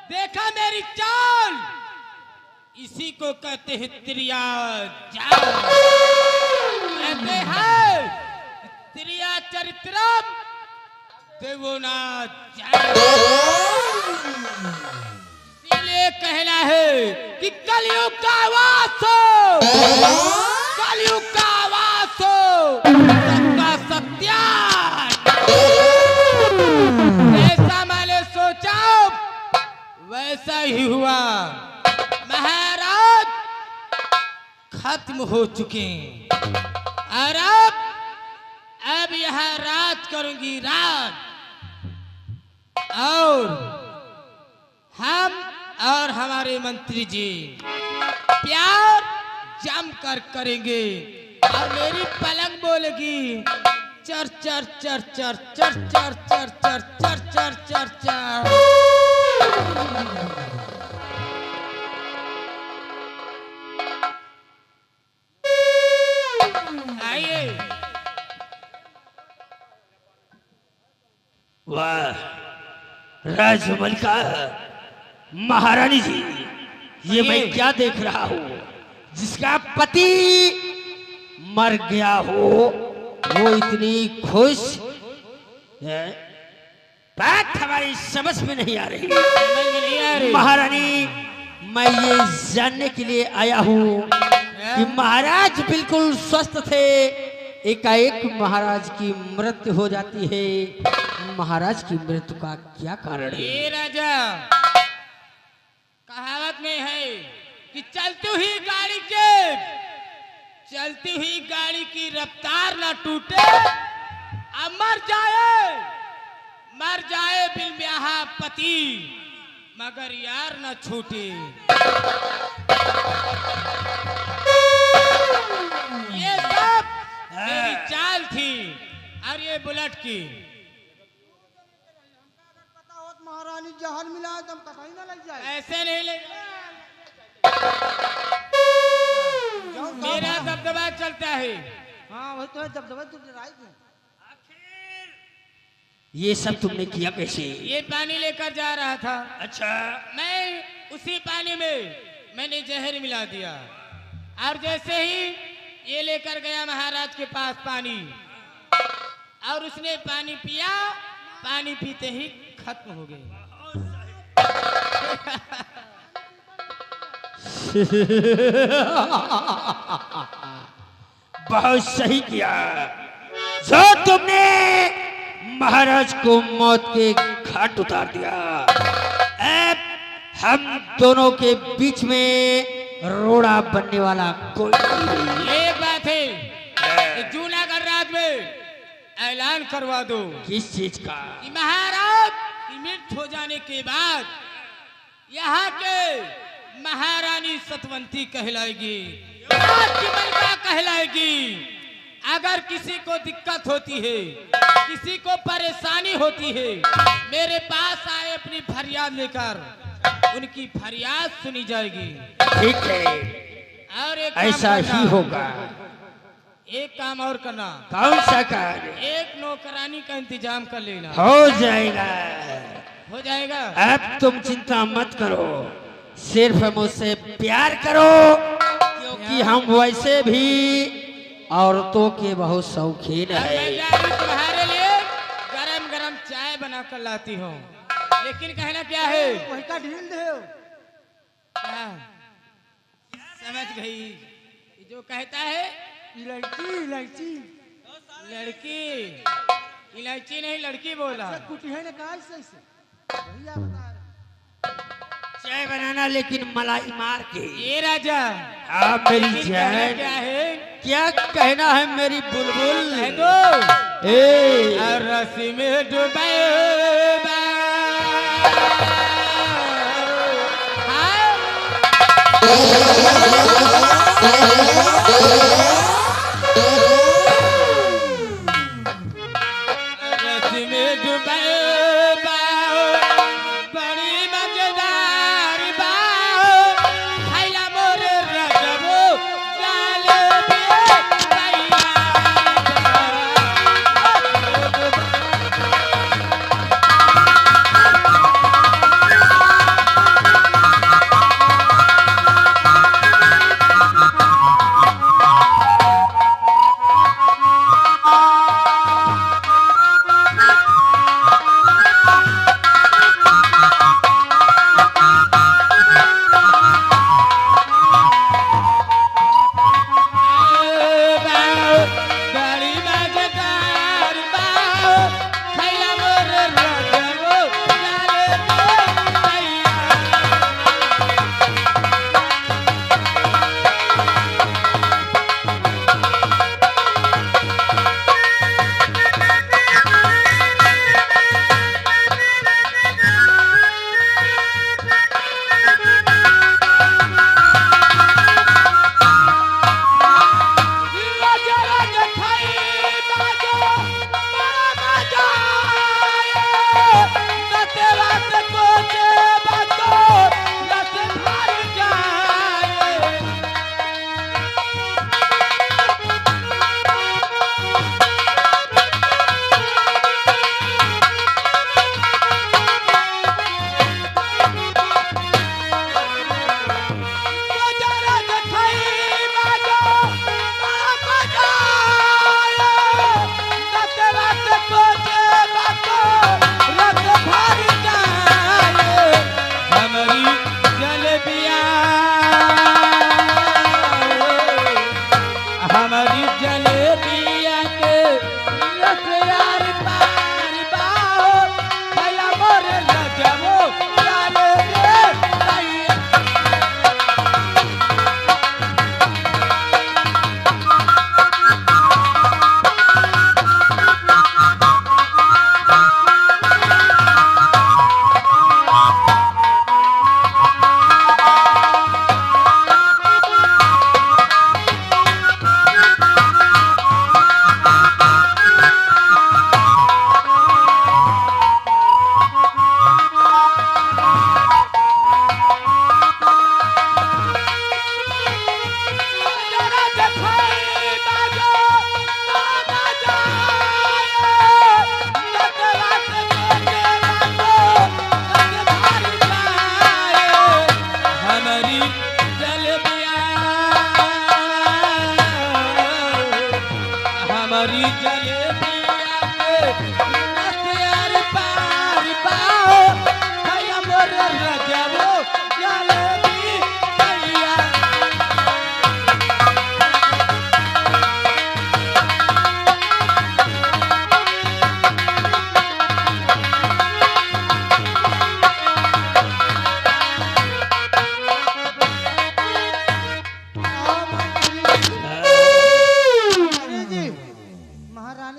देखा मेरी चाल, इसी को कहते हैं त्रिया जाल। कहते हैं त्रिया चरित्रम देवोना जाल। इसलिए कहना है कि कलयुग का वास हो, कलयुग का वास हो, सबका सत्यान। ऐसा मैंने सोचा वैसा ही हुआ। महाराज खत्म हो चुके और अब यहाँ राज करूंगी राज। और हम और हमारे मंत्री जी प्यार जम कर करेंगे और मेरी पलंग बोलेगी चर चर चर चर चर चर चर चर चर चर चर चर। आइए। वाह राजमलिका महारानी जी, ये मैं क्या देख रहा हूँ? जिसका पति मर गया हो वो इतनी खुश है, बात हमारी समझ में नहीं आ रही। महारानी मैं ये जानने के लिए आया हूँ कि महाराज बिल्कुल स्वस्थ थे, एकाएक महाराज की मृत्यु हो जाती है। महाराज की मृत्यु का क्या कारण है? ये राजा कहावत में है कि चलती हुई गाड़ी की रफ्तार ना टूटे, अब मर जाए बिलब्याहा पति, मगर यार न छूटे। ये सब मेरी चाल थी और ये बुलेट की। महारानी जहान मिला तुम कहीं ना लग जाए। ऐसे नहीं ले, मेरा दबदबा चलता है। हाँ वही तो है, दबदबा तो डराई है। ये सब तुमने किया कैसे? ये पानी लेकर जा रहा था। अच्छा। मैं उसी पानी में मैंने जहर मिला दिया और जैसे ही ये लेकर गया महाराज के पास पानी और उसने पानी पिया, पानी पीते ही खत्म हो गए। बहुत सही किया जो तुमने महाराज को मौत के घाट उतार दिया। अब हम दोनों के बीच में रोड़ा बनने वाला कोई नहीं। ये बात है कि जूनागढ़ राज में ऐलान करवा दो। किस चीज का? कि महाराज की मृत्यु हो जाने के बाद यहाँ के महारानी सतवंती कहलाएगी, राजमलिका कहलाएगी। अगर किसी को दिक्कत होती है, किसी को परेशानी होती है, मेरे पास आए अपनी फरियाद लेकर, उनकी फरियाद सुनी जाएगी। ठीक है, और ऐसा ही होगा। एक काम और करना। कौन सा कार्य? एक नौकरानी का इंतजाम कर लेना। हो जाएगा, हो जाएगा। अब तुम चिंता मत करो, सिर्फ मुझसे प्यार करो, क्योंकि हम वैसे भी औरतों के बहुत शौकीन है। तुम्हारे लिए गरम गरम चाय बना कर लाती हूँ, लेकिन कहना क्या है? वही का ढील दे। समझ गई जो कहता है? इलायची इलायची लड़की, इलायची नहीं लड़की बोला। कुटी है ना कहा से भैया बता चाय बनाना लेकिन मलाई मार के। ये राजा आप मेरी जान क्या है? क्या कहना है मेरी बुलबुल? कह दो। ए रस्सी में डूबे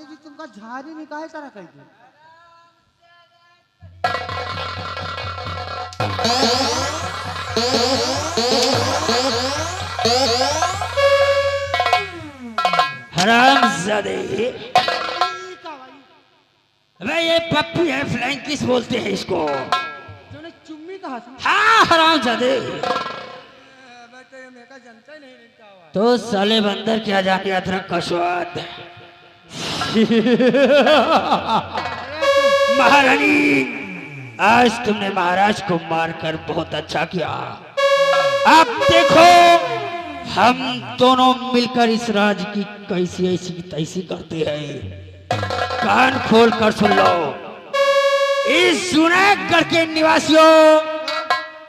जी तुमका झाड़ी निकाहे तरह कह दी हरामजादे, का भाई अबे ये पप्पी है, फ्लैंकिस बोलते हैं इसको। तूने चुम्मी कहा था हाँ हरामजादे, बेटे मैं का जनता ही नहीं इनका आवाज तो साले बंदर क्या जाने अदरक का स्वाद। महारानी, आज तुमने महाराज को मारकर बहुत अच्छा किया। अब देखो हम दोनों मिलकर इस राज की कैसी ऐसी तैसी करते हैं। कान खोल कर सुन लो, इस जूनागढ़ के निवासियों,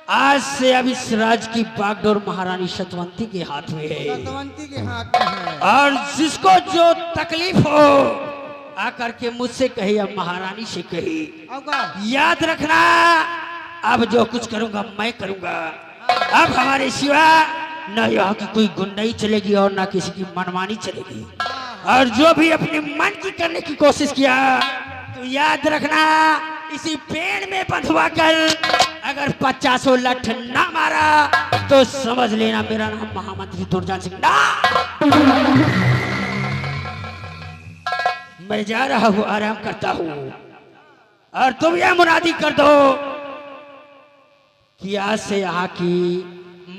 आज से अब इस राज की बागडोर महारानी सतवंती के हाथ में है। सतवंती के हाथ में है और जिसको जो तकलीफ हो आकर के मुझसे कही या महारानी से कही। अब का याद रखना, अब जो कुछ करूंगा मैं करूंगा। अब हमारे सिवा न यहाँ की कोई गुंडाई चलेगी और न किसी की मनमानी चलेगी। और जो भी अपने मन की करने की कोशिश किया तो याद रखना, इसी पेड़ में बंधवा कर अगर 50 लठ ना मारा तो समझ लेना मेरा नाम महामंत्री दुर्जन सिंह ना। मैं जा रहा हूँ, आराम करता हूँ। और तुम यह मुनादी कर दो कि आज से यहाँ की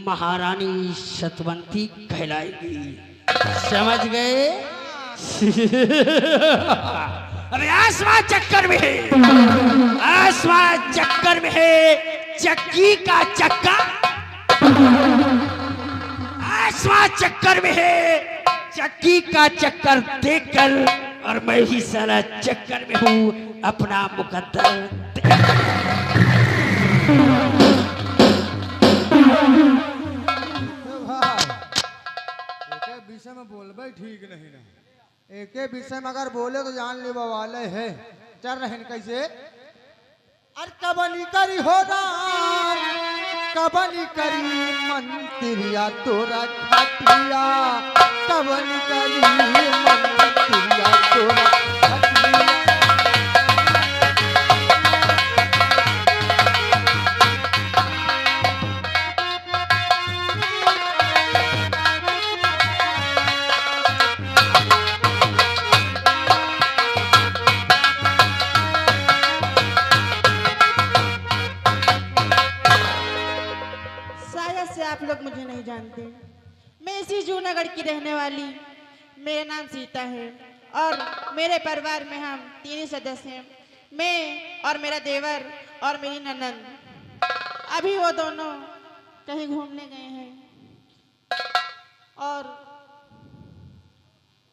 महारानी सतवंती कहलाएगी। समझ गए? अबे आसमान चक्कर में है, आसमान चक्कर में है, चक्की का चक्का आसमान चक्कर में है, चक्की का चक्कर देखकर, और मैं भी साला चक्कर में हूँ अपना मुकद्दर। एक विषय में बोलबे ठीक नहीं ना, एक विषय में अगर बोले तो जान ले वाले है। चल रहे कैसे अरे कबनी करी हो राम, कबनी करी मंत्रिया तोरा खटिया, कबनी करी मंत्रिया तोरा खटिया। शायद से आप लोग मुझे नहीं जानते, मैं इसी जूनागढ़ की रहने वाली, मेरा नाम सीता है और मेरे परिवार में हम 3 ही सदस्य हैं, मैं और मेरा देवर और मेरी ननद। अभी वो दोनों कहीं घूमने गए हैं और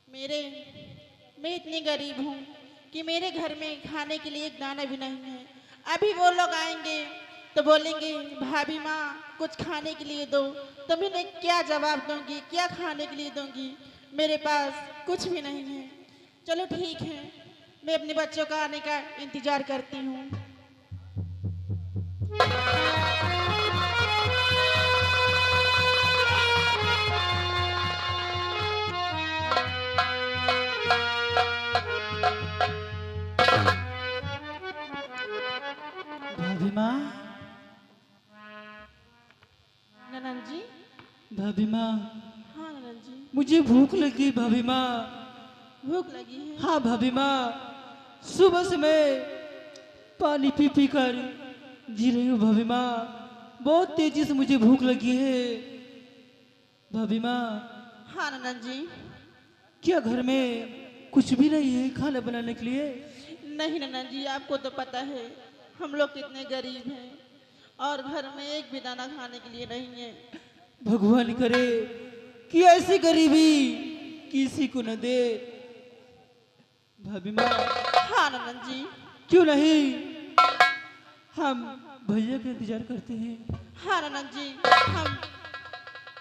मैं इतनी गरीब हूँ कि मेरे घर में खाने के लिए एक दाना भी नहीं है। अभी वो लोग आएंगे तो बोलेंगे भाभी माँ कुछ खाने के लिए दो, तो मैं क्या जवाब दूंगी, क्या खाने के लिए दूंगी? मेरे पास कुछ भी नहीं है। चलो ठीक है, मैं अपने बच्चों का आने का इंतजार करती हूँ। भाभी माँ, ननद जी। भाभी माँ, हाँ ननद जी। मुझे भूख लगी भाभी माँ। भूख लगी है? हाँ भाभी माँ, सुबह से मैं पानी पी पी कर जी रही हूँ भाभी माँ। बहुत तेजी से मुझे भूख लगी है भाभी माँ। हाँ ननद जी। क्या घर में कुछ भी नहीं है खाना बनाने के लिए? नहीं ननद जी, आपको तो पता है हम लोग कितने गरीब हैं और घर में एक भी दाना खाने के लिए नहीं है। भगवान करे कि ऐसी गरीबी किसी को न दे भाभी माँ। हाँ ननद जी। क्यों नहीं, हम भैया का इंतजार करते हैं। हाँ ननद जी, हम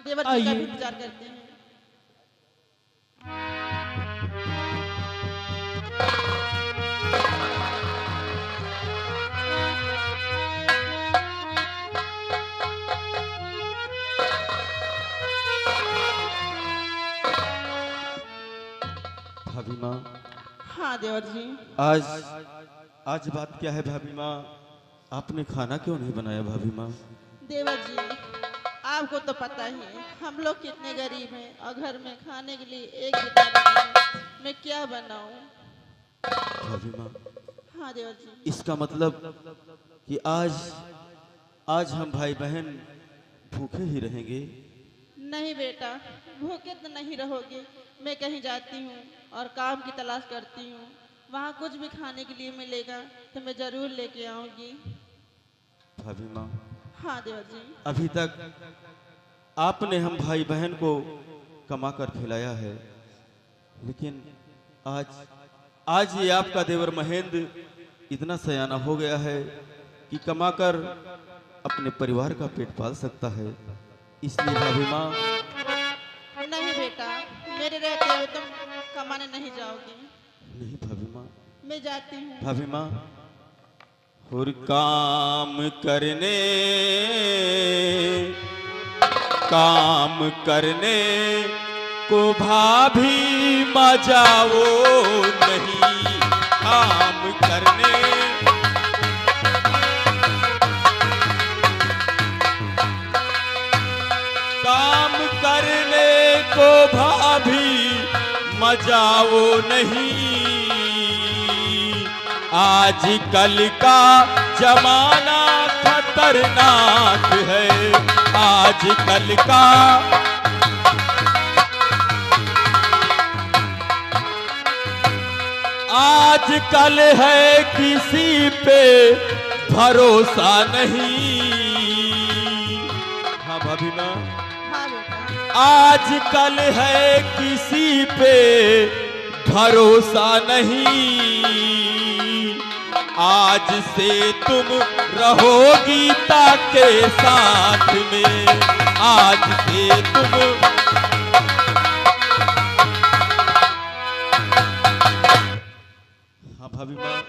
देवर जी का आइए। भी इंतजार करते हैं। भाभी माँ, हाँ देवर जी। आज बात क्या है भाभी माँ? आपने खाना क्यों नहीं बनाया भाभी माँ? देवर जी आपको तो पता ही है हम लोग कितने गरीब हैं और घर में खाने के लिए एक भी दाना नहीं है। मैं क्या बनाऊं? भाभी माँ, हाँ देवर जी। इसका मतलब कि आज हम भाई बहन भूखे ही रहेंगे? नहीं बेटा, भूखे तो नहीं रहोगे। मैं कहीं जाती हूँ और काम की तलाश करती हूँ, वहाँ कुछ भी खाने के लिए मिलेगा तो मैं जरूर लेके आऊंगी। भाभी माँ, हाँ देवर जी। अभी तक आपने हम भाई बहन को कमा कर खिलाया है, लेकिन आज ये आपका देवर महेंद्र इतना सयाना हो गया है कि कमाकर अपने परिवार का पेट पाल सकता है। इसलिए भाभी माँ, नहीं बेटा, मेरे रहते हुए तुम कमाने नहीं जाओगे। नहीं भाभी माँ, मैं जाती हूँ। भाभी माँ, और काम करने को भाभी माँ जाओ नहीं, काम करने को भाभी मजाओ नहीं। आजकल का जमाना खतरनाक है, आजकल का आजकल है किसी पे भरोसा नहीं। हाँ भाभी माँ, हाँ बेटा। आजकल है किसी पे भरोसा नहीं। आज से तुम रहो गीता के साथ में, आज से तुम हाँ भाभी माँ,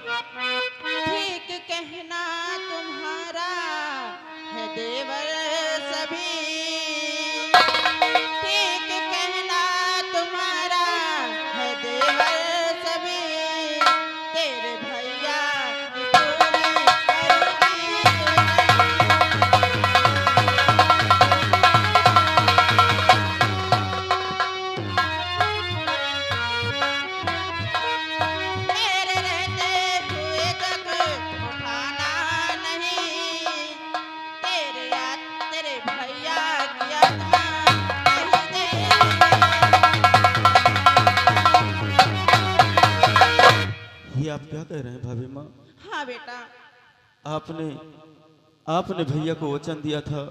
ठीक कहना तुम्हारा है देवर सभी, ठीक कहना तुम्हारा है देवर सभी, तेरे भैया की पूरी करूंगी मेरे रहते हुए तक उठाना नहीं, तेरे भैया की आत्मा नहीं देगी। ये आप क्या कह रहे हैं भाभी माँ? हाँ बेटा। आपने भैया को वचन दिया था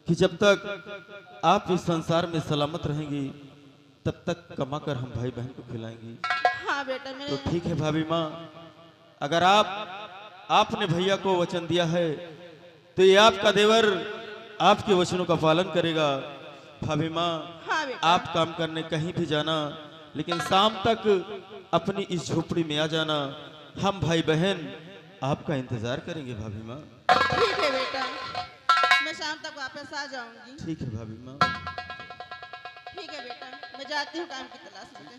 कि जब तक आप इस संसार में सलामत रहेंगी तब तक कमाकर हम भाई बहन को खिलाएंगी। हाँ बेटा। तो मेरे ठीक है भाभी माँ, अगर आपने भैया को वचन दिया है तो ये आपका देवर आपके वचनों का पालन करेगा। भाभी माँ, हाँ बेटा। आप काम करने कहीं भी जाना, लेकिन शाम तक अपनी इस झोपड़ी में आ जाना। हम भाई बहन आपका इंतजार करेंगे भाभी माँ। ठीक है बेटा, मैं शाम तक वापस आ जाऊंगी। ठीक है भाभी माँ। ठीक है बेटा, मैं जाती हूँ काम की तलाश में।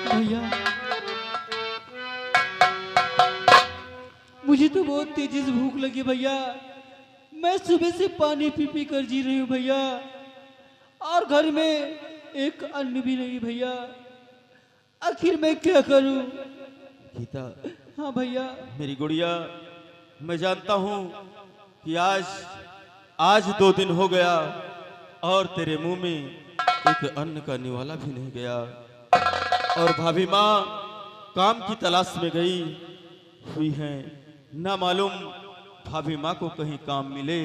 भैया, मुझे तो बहुत तेजी से भूख लगी भैया। मैं सुबह से पानी पी पी कर जी रही हूँ भैया, और घर में एक अन्न भी नहीं भैया। आखिर मैं क्या करूं? गीता, हाँ भैया। मेरी गुड़िया, मैं जानता हूँ कि आज 2 दिन हो गया और तेरे मुंह में एक अन्न का निवाला भी नहीं गया। और भाभी माँ काम की तलाश में गई हुई हैं, ना मालूम भाभी माँ को कहीं काम मिले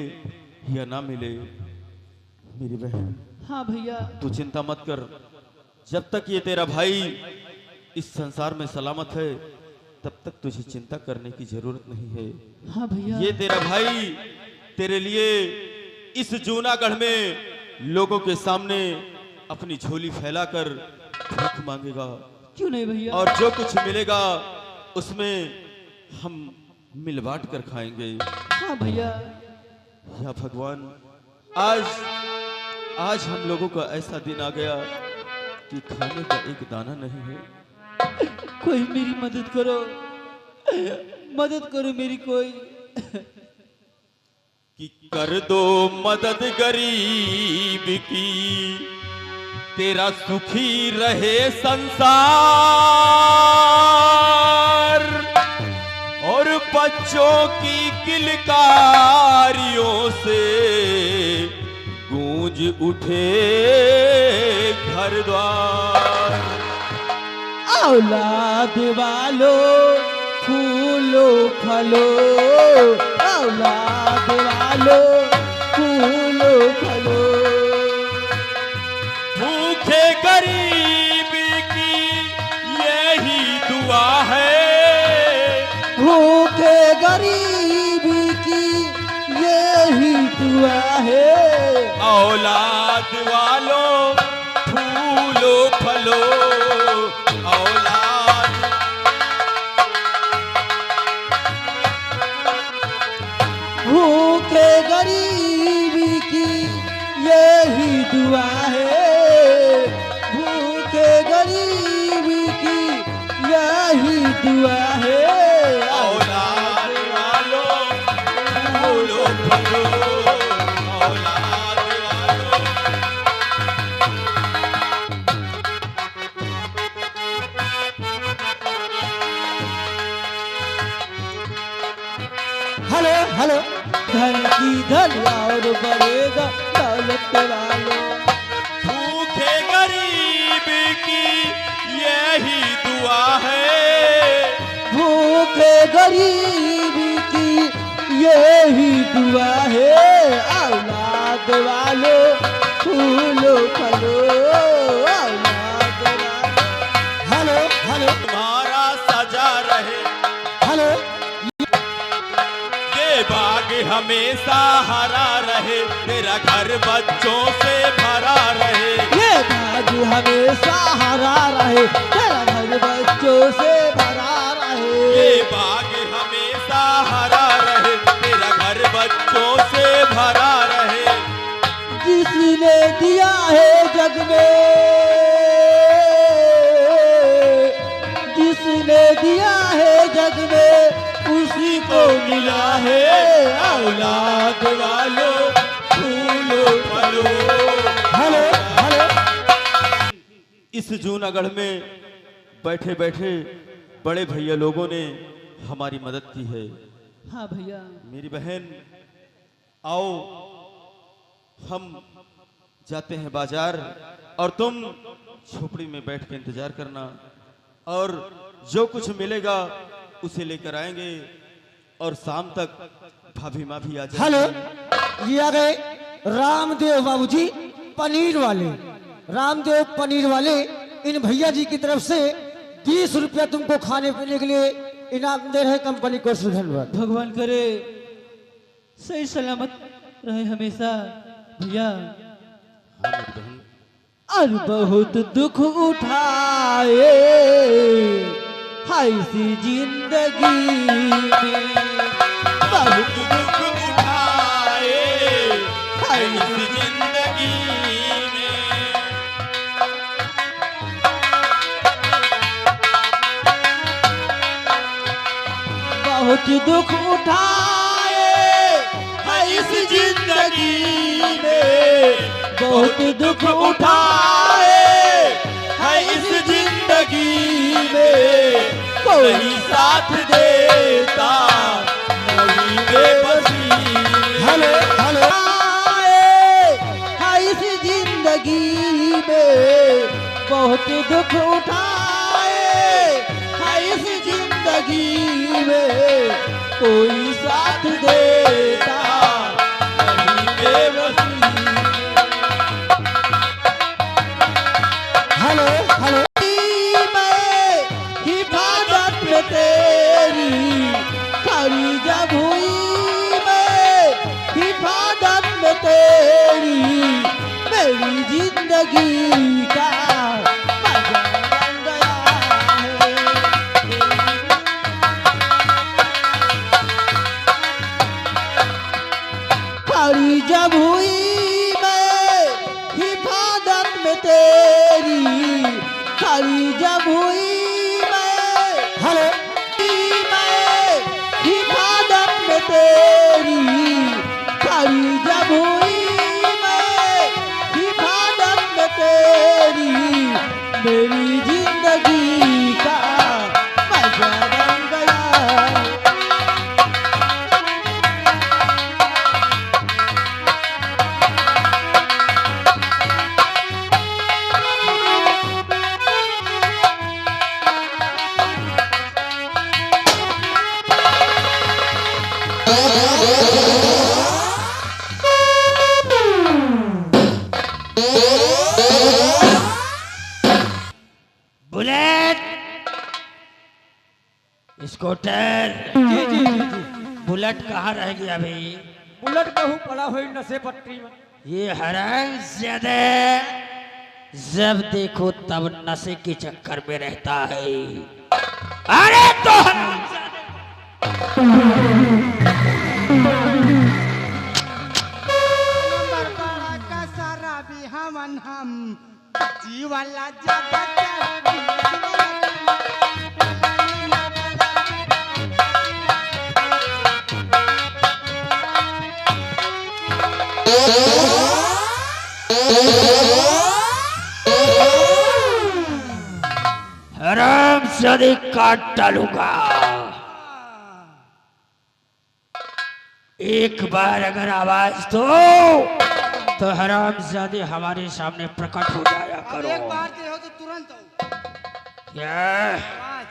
या ना मिले। मेरी बहन, हाँ भैया। तू चिंता मत कर, जब तक ये तेरा भाई इस संसार में सलामत है तब तक तुझे चिंता करने की जरूरत नहीं है। हाँ भैया। ये तेरा भाई तेरे लिए इस जूनागढ़ में लोगों के सामने अपनी झोली फैलाकर भीख मांगेगा क्यों नहीं भैया? और जो कुछ मिलेगा उसमें हम मिल बांट कर खाएंगे। हाँ भैया। या भगवान, आज हम लोगों का ऐसा दिन आ गया कि खाने का एक दाना नहीं है। कोई मेरी मदद करो, मदद करो मेरी कोई। कि कर दो मदद गरीब की, तेरा सुखी रहे संसार, और बच्चों की किलकारियों से गूंज उठे घर द्वार। औलाद वालो फूलो फलो, औलाद वालो फूलो फलो। भूखे गरीब की यही दुआ है, भूखे गरीबी की यही दुआ है। औलाद वालों फूलो फलो, औलाद भूखे गरीबी की यही दुआ है, भूखे गरीबी की यही दुआ है। औलाद वालों फूलो फलो, औलाद वालों। हेलो हेलो, धन की धन और बढ़ेगा दौलत वालों। भूखे गरीब की यही दुआ है, भूखे गरीबी की यही दुआ है। औलाद वालों फूलो फलो, औलाद वालों। हेलो हेलो तुम्हारा सजा रहे हेलो, ये बाग हमेशा हरा रहे, तेरा घर बच्चों से भरा रहे। ये बाग हमेशा हरा रहे, तेरा घर बच्चों से भरा रहे। ये बाग हमेशा हरा रहे, तेरा घर बच्चों से भरा रहे। जिसने दिया है जग में, जिसने दिया है जग में, उसी को मिला है। औलाद वालों फूलो फलो। हेलो हेलो, इस जूनागढ़ में बैठे बैठे बड़े भैया लोगों ने हमारी मदद की है। हाँ भैया। मेरी बहन, आओ हम जाते हैं बाजार, और तुम झोपड़ी में बैठ के इंतजार करना, और जो कुछ मिलेगा उसे लेकर आएंगे, और शाम तक भाभी माँ भी आ हेलो, जाएंगी। ये आ गए रामदेव बाबूजी पनीर वाले। रामदेव पनीर वाले इन भैया जी की तरफ से 20 रुपया तुमको खाने पीने के लिए इनाम दे रहे कंपनी को। धन्यवाद। भगवान करे सही सलामत रहे हमेशा भैया। हाँ मेरी बहन, और बहुत दुख उठाए हाय सी जिंदगी में, बहुत दुख उठाए हाय इस जिंदगी में। बहुत दुख उठाए हाय इस जिंदगी में, बहुत दुख उठाए है इस जिंदगी में, कोई नहीं साथ देता नहीं बेबसी। हेलो हेलो, हाय इस जिंदगी में बहुत दुख उठाए, हाय इस जिंदगी में कोई साथ देता नहीं बेबसी। हेलो हेलो, मैं हिफाजत में तेरी खड़ी जब हुई, मैं हिफाजत में तेरी मेरी जिंदगी जिंदगी का मजा बन गया है। खड़ी जब हुई मैं हिफाजत में तेरी, खड़ी जब हुई मैं हिफाजत में तेरी, खड़ी जब हुई मैं हिफाजत में तेरी, मेरी जिंदगी का मजा बन गया। बुलेट, स्कूटर, जी जी जी जी। बुलेट कहाँ रह गया भाई? बुलेट कहूँ पड़ा हुई नशे पट्टी में। ये हराम ज्यादा जब देखो तब नशे के चक्कर में रहता है। अरे तो नंबर बड़ा का सारा भी हम जीवाला जगत हराम ज्यादा काट डालूंगा। एक बार अगर आवाज दो तो हराम ज्यादा हमारे सामने प्रकट हो जाया अब करो। एक बार दे हो तो तुरंत आओ। क्या आवाज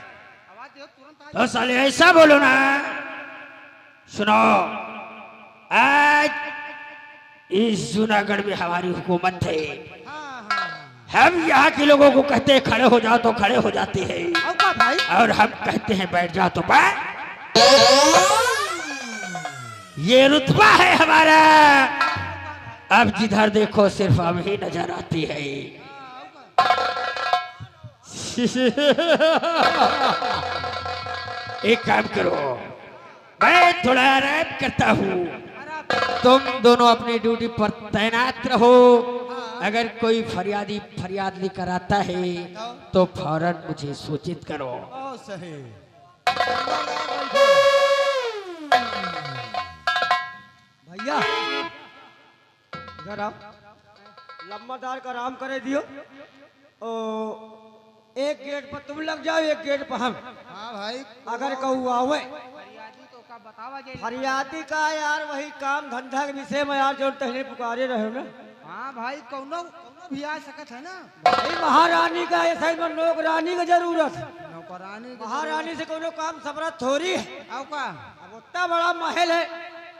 आवाज दे हो तुरंत आ तो साले ऐसा बोलो ना। सुनो, आज इस जूनागढ़ में हमारी हुकूमत है। हाँ हाँ हम यहाँ के लोगों को कहते हैं खड़े हो जाओ तो खड़े हो जाते हैं, अब का भाई और हम कहते हैं बैठ जाओ तो बैठ। ये रुतबा है हमारा। अब जिधर देखो सिर्फ हम ही नजर आती है। एक काम करो, मैं थोड़ा आराम करता हूँ, तुम दोनों अपनी ड्यूटी पर तैनात रहो। अगर कोई फरियादी फरियाद लेकर आता है तो फौरन मुझे सूचित करो। ओ सही भैया इधर आओ, लम्बादार का आराम करे दियो। ओ एक गेट पर तुम लग जाओ, एक गेट पर हम। हाँ भाई अगर कहू आवे फरियादी तो का बतावा जे फरियादी का यार वही काम धंधा के विषय में यार जो तहने पुकारे रहे हो ना। हाँ भाई कौनो भी आ सकत है ना। भाई महारानी का ऐसा ही में नौकरानी की जरूरत है। नौकरानी के महारानी से कोनो काम सबरत थोड़ी है। अब का अब उतना बड़ा महल है,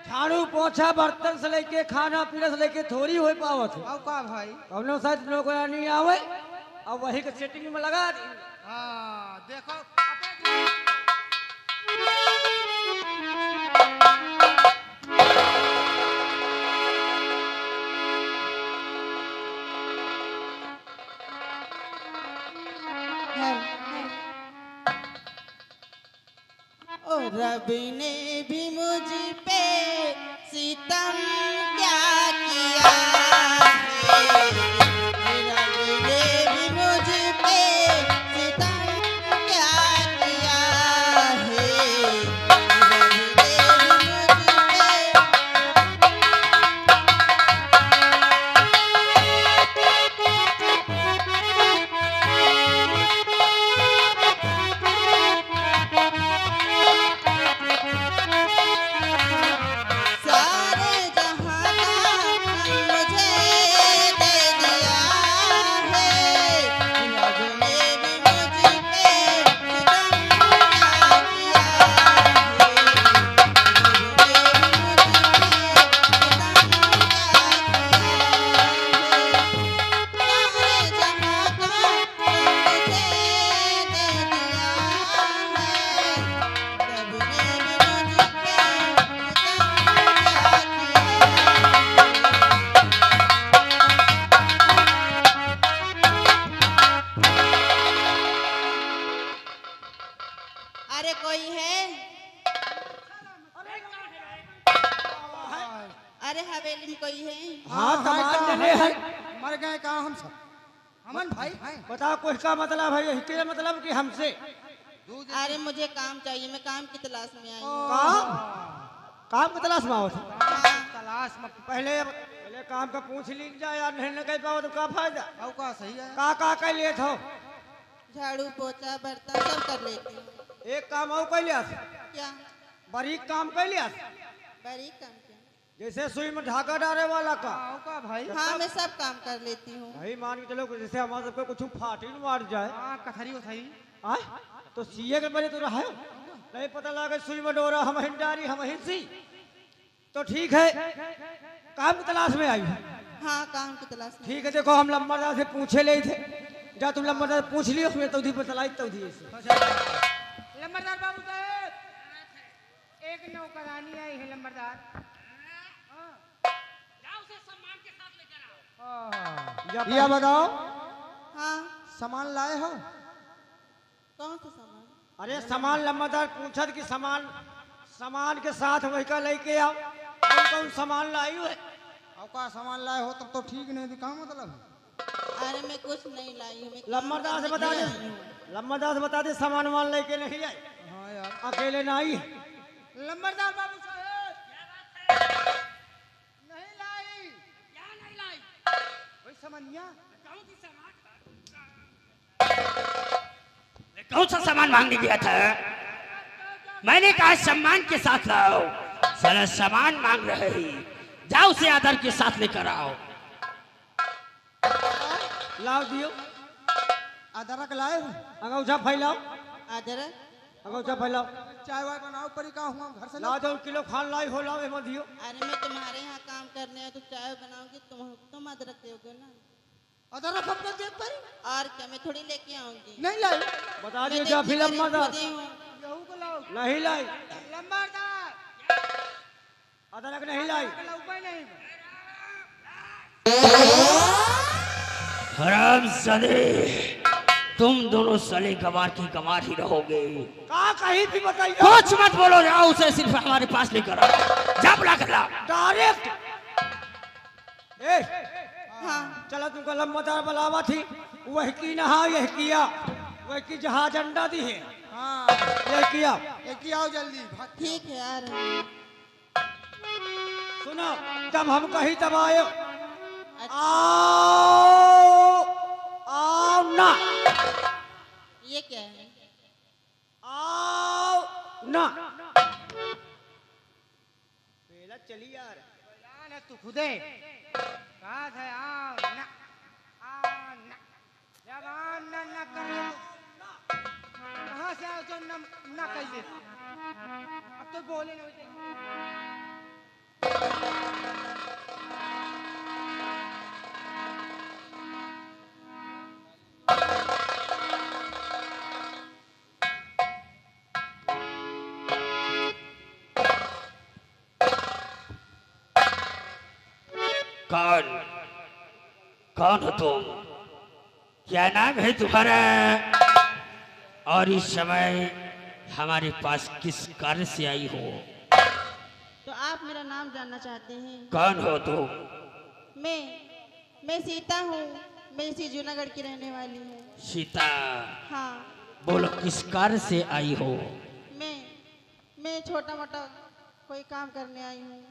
झाड़ू पोछा बर्तन से लेके खाना पीना से लेके थोड़ी हो पावत है। अब का भाई कौनो शायद नौकरानी आवे और वही के सेटिंग में लगा दी। हाँ देखो ओ रब ने भी मुझ पे सितम क्या किया है? रब ने भी मुझ पे सितम क्या किया है? रब ने भी मुझ पे सारे जहां का मुझे दे दिया। कोई है? अरे हवेली में कोई है? हाँ तमाम जने हैं। मर गए कहाँ हम सब? अमन भाई हैं। बताओ कुछ का मतलब है, यही के मतलब कि हमसे अरे मुझे काम चाहिए, मैं काम की तलाश में आई हूँ। काम की तलाश में आओ थे। हाँ, तलाश में पहले काम का पूछ ली जाए यार, नहीं कह पाओ तो का फायदा। आओ का सही है। का कह लिए थो? झाड़ू पोछा बर्तन सब कर लेती हूँ। एक काम और कह लिया, क्या? बारीक काम कह लिया, बारीक काम क्या? जैसे सुई में धागा डाले वाला का। आओ का भाई। हाँ मैं सब काम कर लेती हूँ। भाई मान के चलो जैसे हमारे सबको कुछ फाटी न मार जाए, हाँ कथरी उथरी। आय तो सीए के बजे तो रहा है, नहीं पता लगा सुई में डोरा हम हिंडारी हम हिंसी। तो ठीक है, काम की तलाश में आई है। हाँ काम की तलाश में। ठीक है, देखो हम लंबरदार से पूछे ले थे, जा तुम लंबरदार से पूछ लियो, मैं तौधी बतलाई तौधी से। लंबरदार बाबू साहब, एक नौकरानी आई है लंबरदार। या बताओ, हाँ सामान लाए हो? कौन सा सामान? अरे सामान लंबरदार पूछत कि सामान के साथ वही का लेके आओ, कौन कौन सामान लाई हुए। आओ का सामान लाए हो तब तो ठीक नहीं दिखा मतलब। अरे मैं कुछ नहीं लाई हूँ, मैं काम लंबरदार से करने बता के लिए दे, आई हूँ। लंबरदार से बता दे सामान वामान लेके नहीं आई, हाँ यार। अकेले ना आई। लंबरदार बाबू साहब, नहीं लाई। क्या नहीं लाई? वही सामानिया। कौन सा सामान मांगने गया था? मैंने कहा सम्मान के साथ लाओ, साला सामान मांग रहे ही, जाओ उसे आदर के साथ लेकर आओ। लाओ दियो, अदरक लाए हो? अंगूठा फैलाओ, अदरक? अंगूठा फैलाओ, चाय वाय बनाओ परी का हुआ घर से लाओ 2 किलो खान लाई हो, लाओ एमा दियो। अरे मैं तुम्हारे यहाँ काम करने आया तो चाय बनाऊंगी, तुम अदरक दोगे ना? अदरक हमको देख परी? और क्या, मैं थोड़ी लेके आऊंगी। नहीं लाई। बता मैं दियो तो जा इतनी फिल्म गरीब मदर खुदी हूँ। यहू को लाओ। नहीं लाई, लंबरदार, अदरक नहीं लाई। लौका नहीं। हरामजादे, तुम दोनों साले गंवार की गंवार ही रहोगे। का कहीं भी बताइए, कुछ मत बोलो, जाओ उसे सिर्फ हमारे पास लेकर आओ, जा बुला कर लाओ डायरेक्ट। ए हाँ चलो तुमको लंबरदार बुलावा थी, वह की नहा यह किया, वह की जहाज अंडा दी है, हाँ यह किया। एक ही आओ जल्दी भाग। ठीक है यार। सुनो, जब हम कहीं तब आयो, अच्छा आओ आओ ना, ये क्या है? आओ ना, पहला चली यार। ना तू खुदे कहा था आओ ना, आओ ना। जब आओ ना ना करे तो कहाँ से आओ जो ना कैसे? अब तो बोले ना वैसे। कौन कौन हो तुम? क्या नाम है तुम्हारा? और इस समय हमारे पास किस कार्य से आई हो? तो आप मेरा नाम जानना चाहते हैं? कौन हो तुम? मैं सीता हूँ, मैं इसी जूनागढ़ की रहने वाली हूँ। सीता, हाँ बोलो किस कार्य से आई हो? मैं छोटा मोटा कोई काम करने आई हूँ।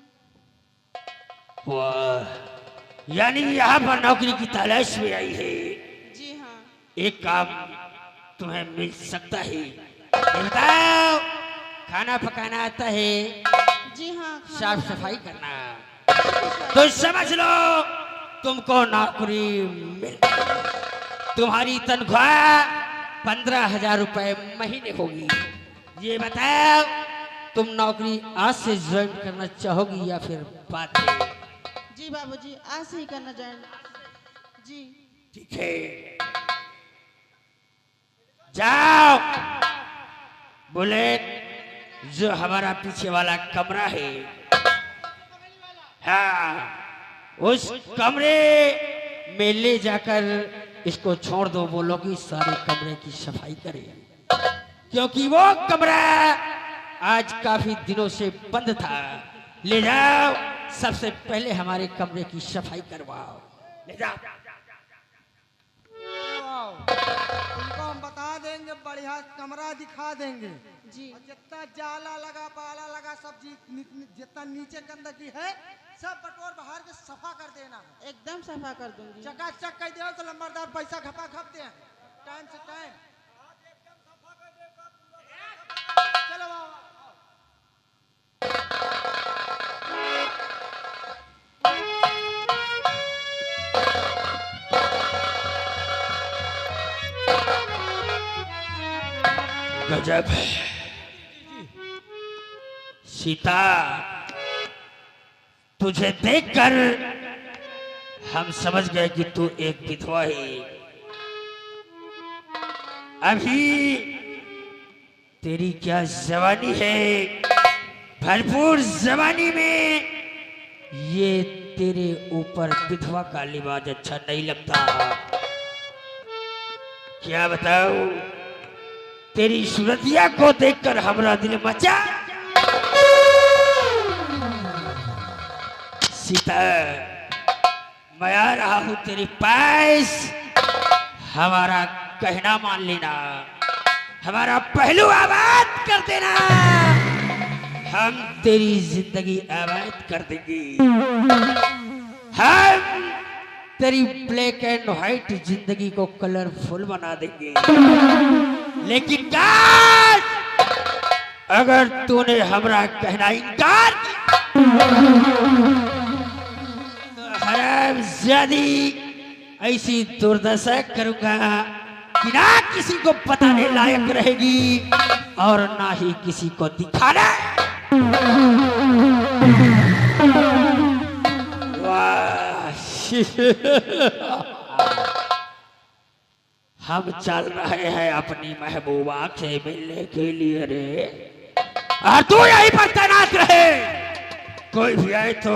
वाह, यानी यहाँ पर नौकरी की तलाश में आई है। जी हाँ। एक काम तुम्हें मिल सकता है, ये बताओ, खाना पकाना आता है? जी हाँ। साफ सफाई करना? तो समझ लो तुमको नौकरी मिल, तुम्हारी तनख्वाह 15,000 रुपए महीने होगी। ये बताओ, तुम नौकरी आज से ज्वाइन करना चाहोगी या फिर बाद में? जी बाबूजी, आज से ही करना ज्वाइन। जी ठीक है, जाओ बुलेट, जो हमारा पीछे वाला कमरा है, हाँ उस कमरे में ले जाकर इसको छोड़ दो, बोलो कि सारे कमरे की सफाई करे। क्योंकि वो कमरा आज काफी दिनों से बंद था। ले जाओ, सबसे पहले हमारे कमरे की सफाई करवाओ। ले जाओ। उनको हम बता देंगे, बढ़िया कमरा दिखा देंगे जी। और जितना जाला लगा पाला लगा सब जितना नीचे गंदगी है सब बटोर बाहर के सफा कर देना है। एकदम सफा कर दूंगी। चकाचक कर दो तो लंबरदार पैसा खपा खपते हैं टाइम से टाइम। चलो आओ। गजब है सीता, तुझे देखकर हम समझ गए कि तू एक विधवा है। अभी तेरी क्या जवानी है, भरपूर जवानी में ये तेरे ऊपर विधवा का लिबास अच्छा नहीं लगता। क्या बताऊं, तेरी सूरतिया को देखकर हमारा दिल मचा। सीता, मैं आ रहा हूं तेरे पास, हमारा कहना मान लेना, हमारा पहलू आबाद कर देना, हम तेरी जिंदगी आबाद कर देंगे। हम तेरी ब्लैक एंड व्हाइट जिंदगी को कलरफुल बना देंगे। लेकिन काश अगर तूने हमारा कहना इनकार तो हरामजादी ऐसी दुर्दशा करूंगा कि ना किसी को बताने लायक रहेगी और ना ही किसी को दिखाना। हम चल रहे हैं अपनी महबूबा से मिलने के लिए रे, और तू यहीं पर तैनात रहे। कोई भी आए तो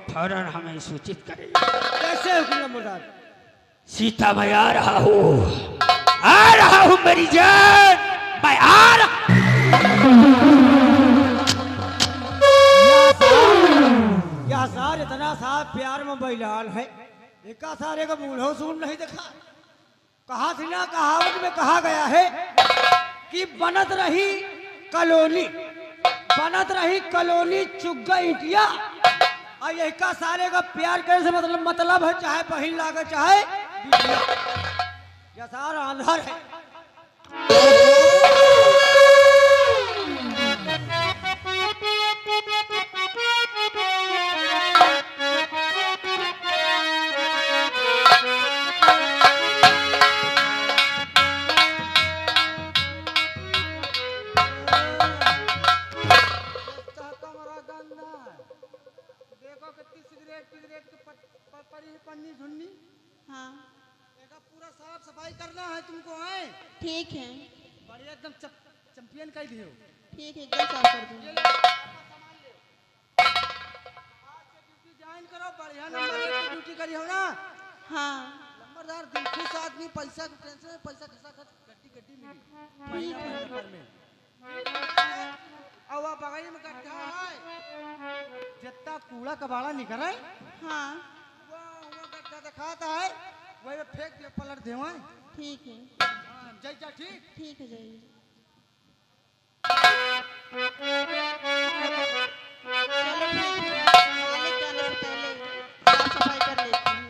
फौरन हमें सूचित करे। कैसे हुक्म लंबरदार? सीता, मैं आ रहा हूँ मेरी जान, मैं आ रहा। यह सार इतना सा प्यार में बैलाल है, एका सारे का बूढ़ो सुन नहीं देखा। कहा थी ना, कहावत में कहा गया है कि बनत रही कलोनी चुग्गा ईटिया। और यही का सारे का प्यार करने से मतलब है चाहे बहिन लागे चाहे बिटिया। यह सारा अंधार है। पन्नी ढूंढनी। हाँ पूरा साफ सफाई करना है तुमको है। ठीक है। बढ़िया एकदम चैंपियन कर दियो। ठीक है, एकदम साफ कर दूंगी। ज्वाइन करो, बढ़िया नंबर ड्यूटी करी हो ना। हाँ नंबरदार दिलखुश आदमी, पैसा की टेंशन में पैसा खसा खस गड्डी मिली नंबर में। अब वह बगल में गड्ढा है, जितना कूड़ा कबाड़ा निकले हाँ वो गड्ढा दिखाता है, वही में फेंक दे, पलट दे। ठीक है। जय जा। ठीक ठीक है, जाइए। चलो ठीक है, मालिक जाने से पहले साफ सफाई कर लेती हूँ।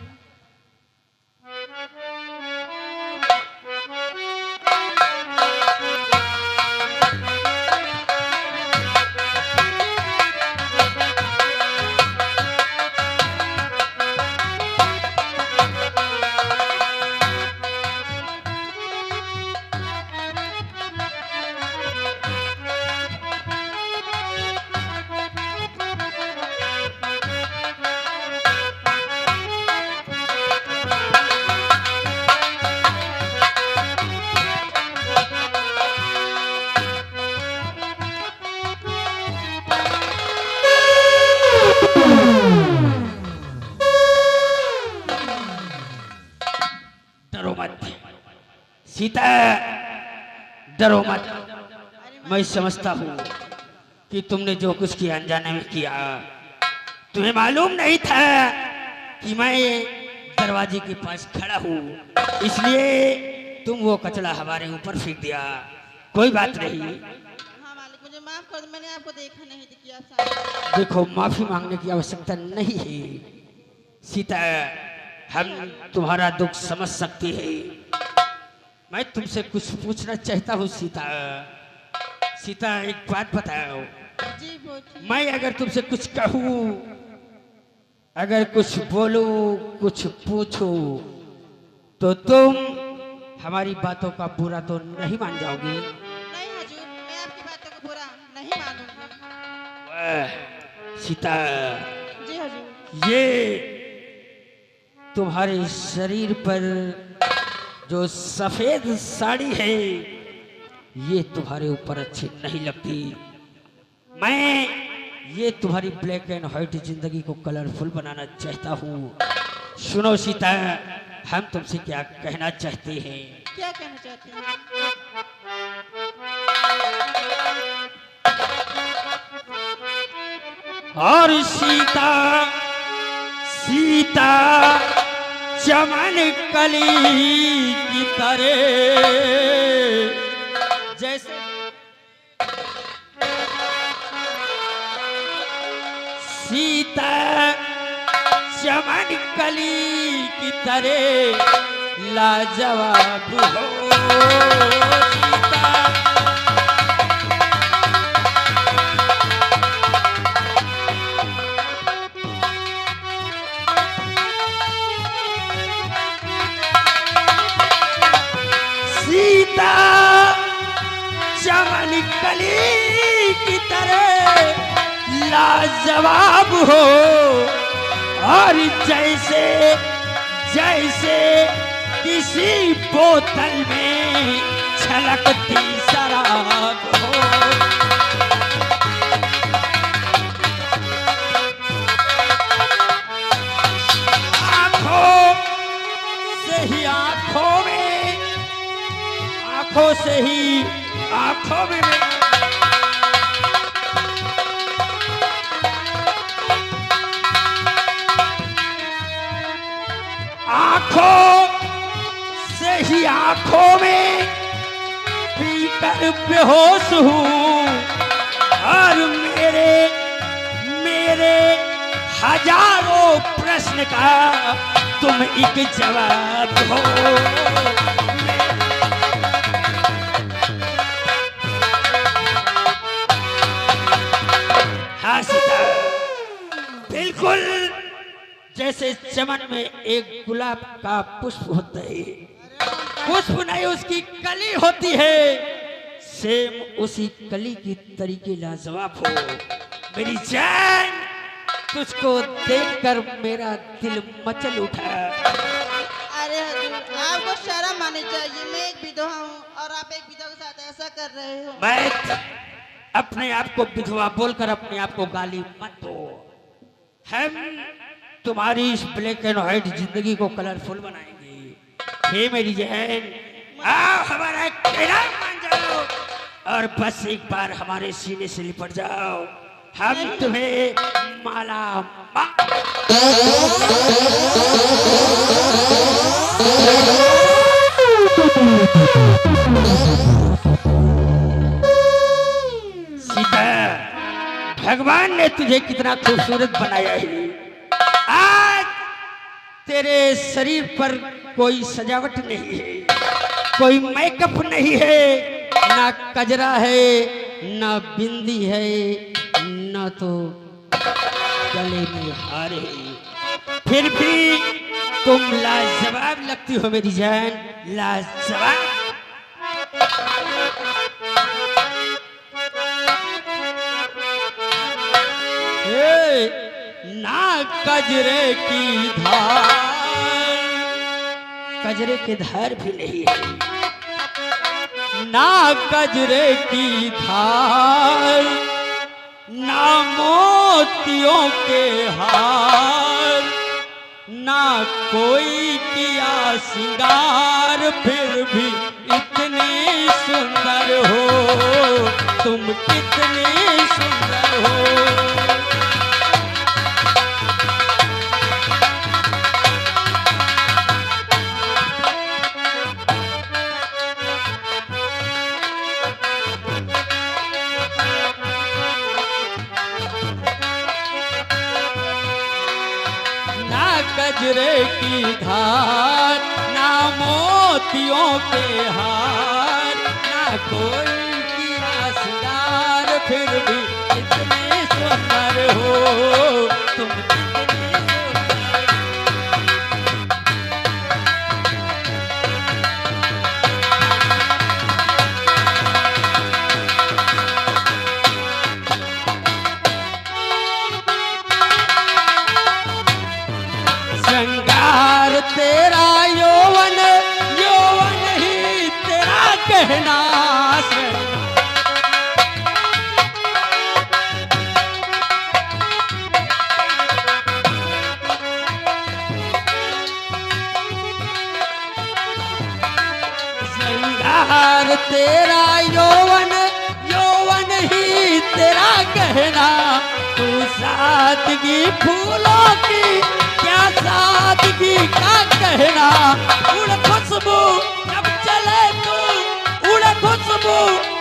सीता, डरो मत, मैं समझता हूँ कि तुमने जो कुछ किया अनजाने में किया। तुम्हें मालूम नहीं था कि मैं दरवाजे के पास खड़ा हूँ, इसलिए तुम वो कचरा हमारे ऊपर फेंक दिया। कोई बात नहीं। हाँ मालिक, मुझे माफ कर दो, मैंने आपको देखा नहीं किया था। देखो, माफी मांगने की आवश्यकता नहीं है सीता, हम तुम्हारा दुख समझ सकते हैं। मैं तुमसे कुछ पूछना चाहता हूँ सीता। सीता, एक बात बताओ। जी बोलिए। मैं अगर तुमसे कुछ कहूँ, अगर कुछ बोलूं, कुछ पूछूं, तो तुम हमारी बातों का बुरा तो नहीं मान जाओगी? नहीं हजूर, मैं आपकी बातों को बुरा नहीं मानूंगी। वाह सीता, जी हजूर। ये तुम्हारे शरीर पर जो सफेद साड़ी है, ये तुम्हारे ऊपर अच्छी नहीं लगती। मैं ये तुम्हारी ब्लैक एंड व्हाइट जिंदगी को कलरफुल बनाना चाहता हूँ। सुनो सीता, हम तुमसे क्या कहना चाहते हैं। क्या कहना चाहते हैं? और सीता, सीता चमन कली की तरह, जैसे सीता चमन कली की तरह लाजवाब हो सीता। सीता चमन कली की तरह लाजवाब हो, और जैसे जैसे किसी बोतल में छलकती शराब हो। आंखों से ही आंखों में, आंखों से ही आंखों में आंखों से ही आंखों में पीकर बेहोश हूँ, और मेरे मेरे हजारों प्रश्न का तुम एक जवाब हो। हाँ सीता, बिल्कुल जैसे चमन में एक गुलाब का पुष्प होता है, पुष्प नहीं उसकी कली होती है, सेम उसी कली की तरीके लाजवाब हो। मेरी जान, तुझको देखकर मेरा दिल मचल उठा। अरे हजूर, आपको शर्म आनी चाहिए। मैं एक विधवा हूँ और आप एक विधवा के साथ ऐसा कर रहे हो। मैं अपने आप को विधवा बोलकर अपने आप को गाली मत दो। हम तुम्हारी इस ब्लैक एंड व्हाइट जिंदगी को कलरफुल बनाएंगे। हे मेरी बहन, आओ हमारा कहना मान जाओ, और बस एक बार हमारे सीने से लिपट जाओ। हम तुम्हें माला सीता, भगवान ने तुझे कितना खूबसूरत बनाया है। आज तेरे शरीर पर कोई सजावट नहीं है, कोई मेकअप नहीं है, ना कजरा है, ना बिंदी है, ना तो गले में हार है। फिर भी तुम लाजवाब लगती हो मेरी जान, लाजवाब। ना कजरे की धार, कजरे की धार भी नहीं है, ना कजरे की धार, ना मोतियों के हार, ना कोई किया सिंगार, फिर भी इतनी सुंदर हो कितनी सुंदर हो। ना गजरे की धार, ना मोतियों के हार, ना कोई किया सिंगार, फिर भी इतने सुंदर हो तुम, कितने सुंदर। श्रृंगार तेरा यौवन, यौवन ही तेरा कहना। श्रृंगार तेरा यौवन, यौवन ही तेरा कहना। तू सादगी फूलों की, क्या सादगी का कहना। उड़ खुशबू जब चले तू, उड़ खुशबू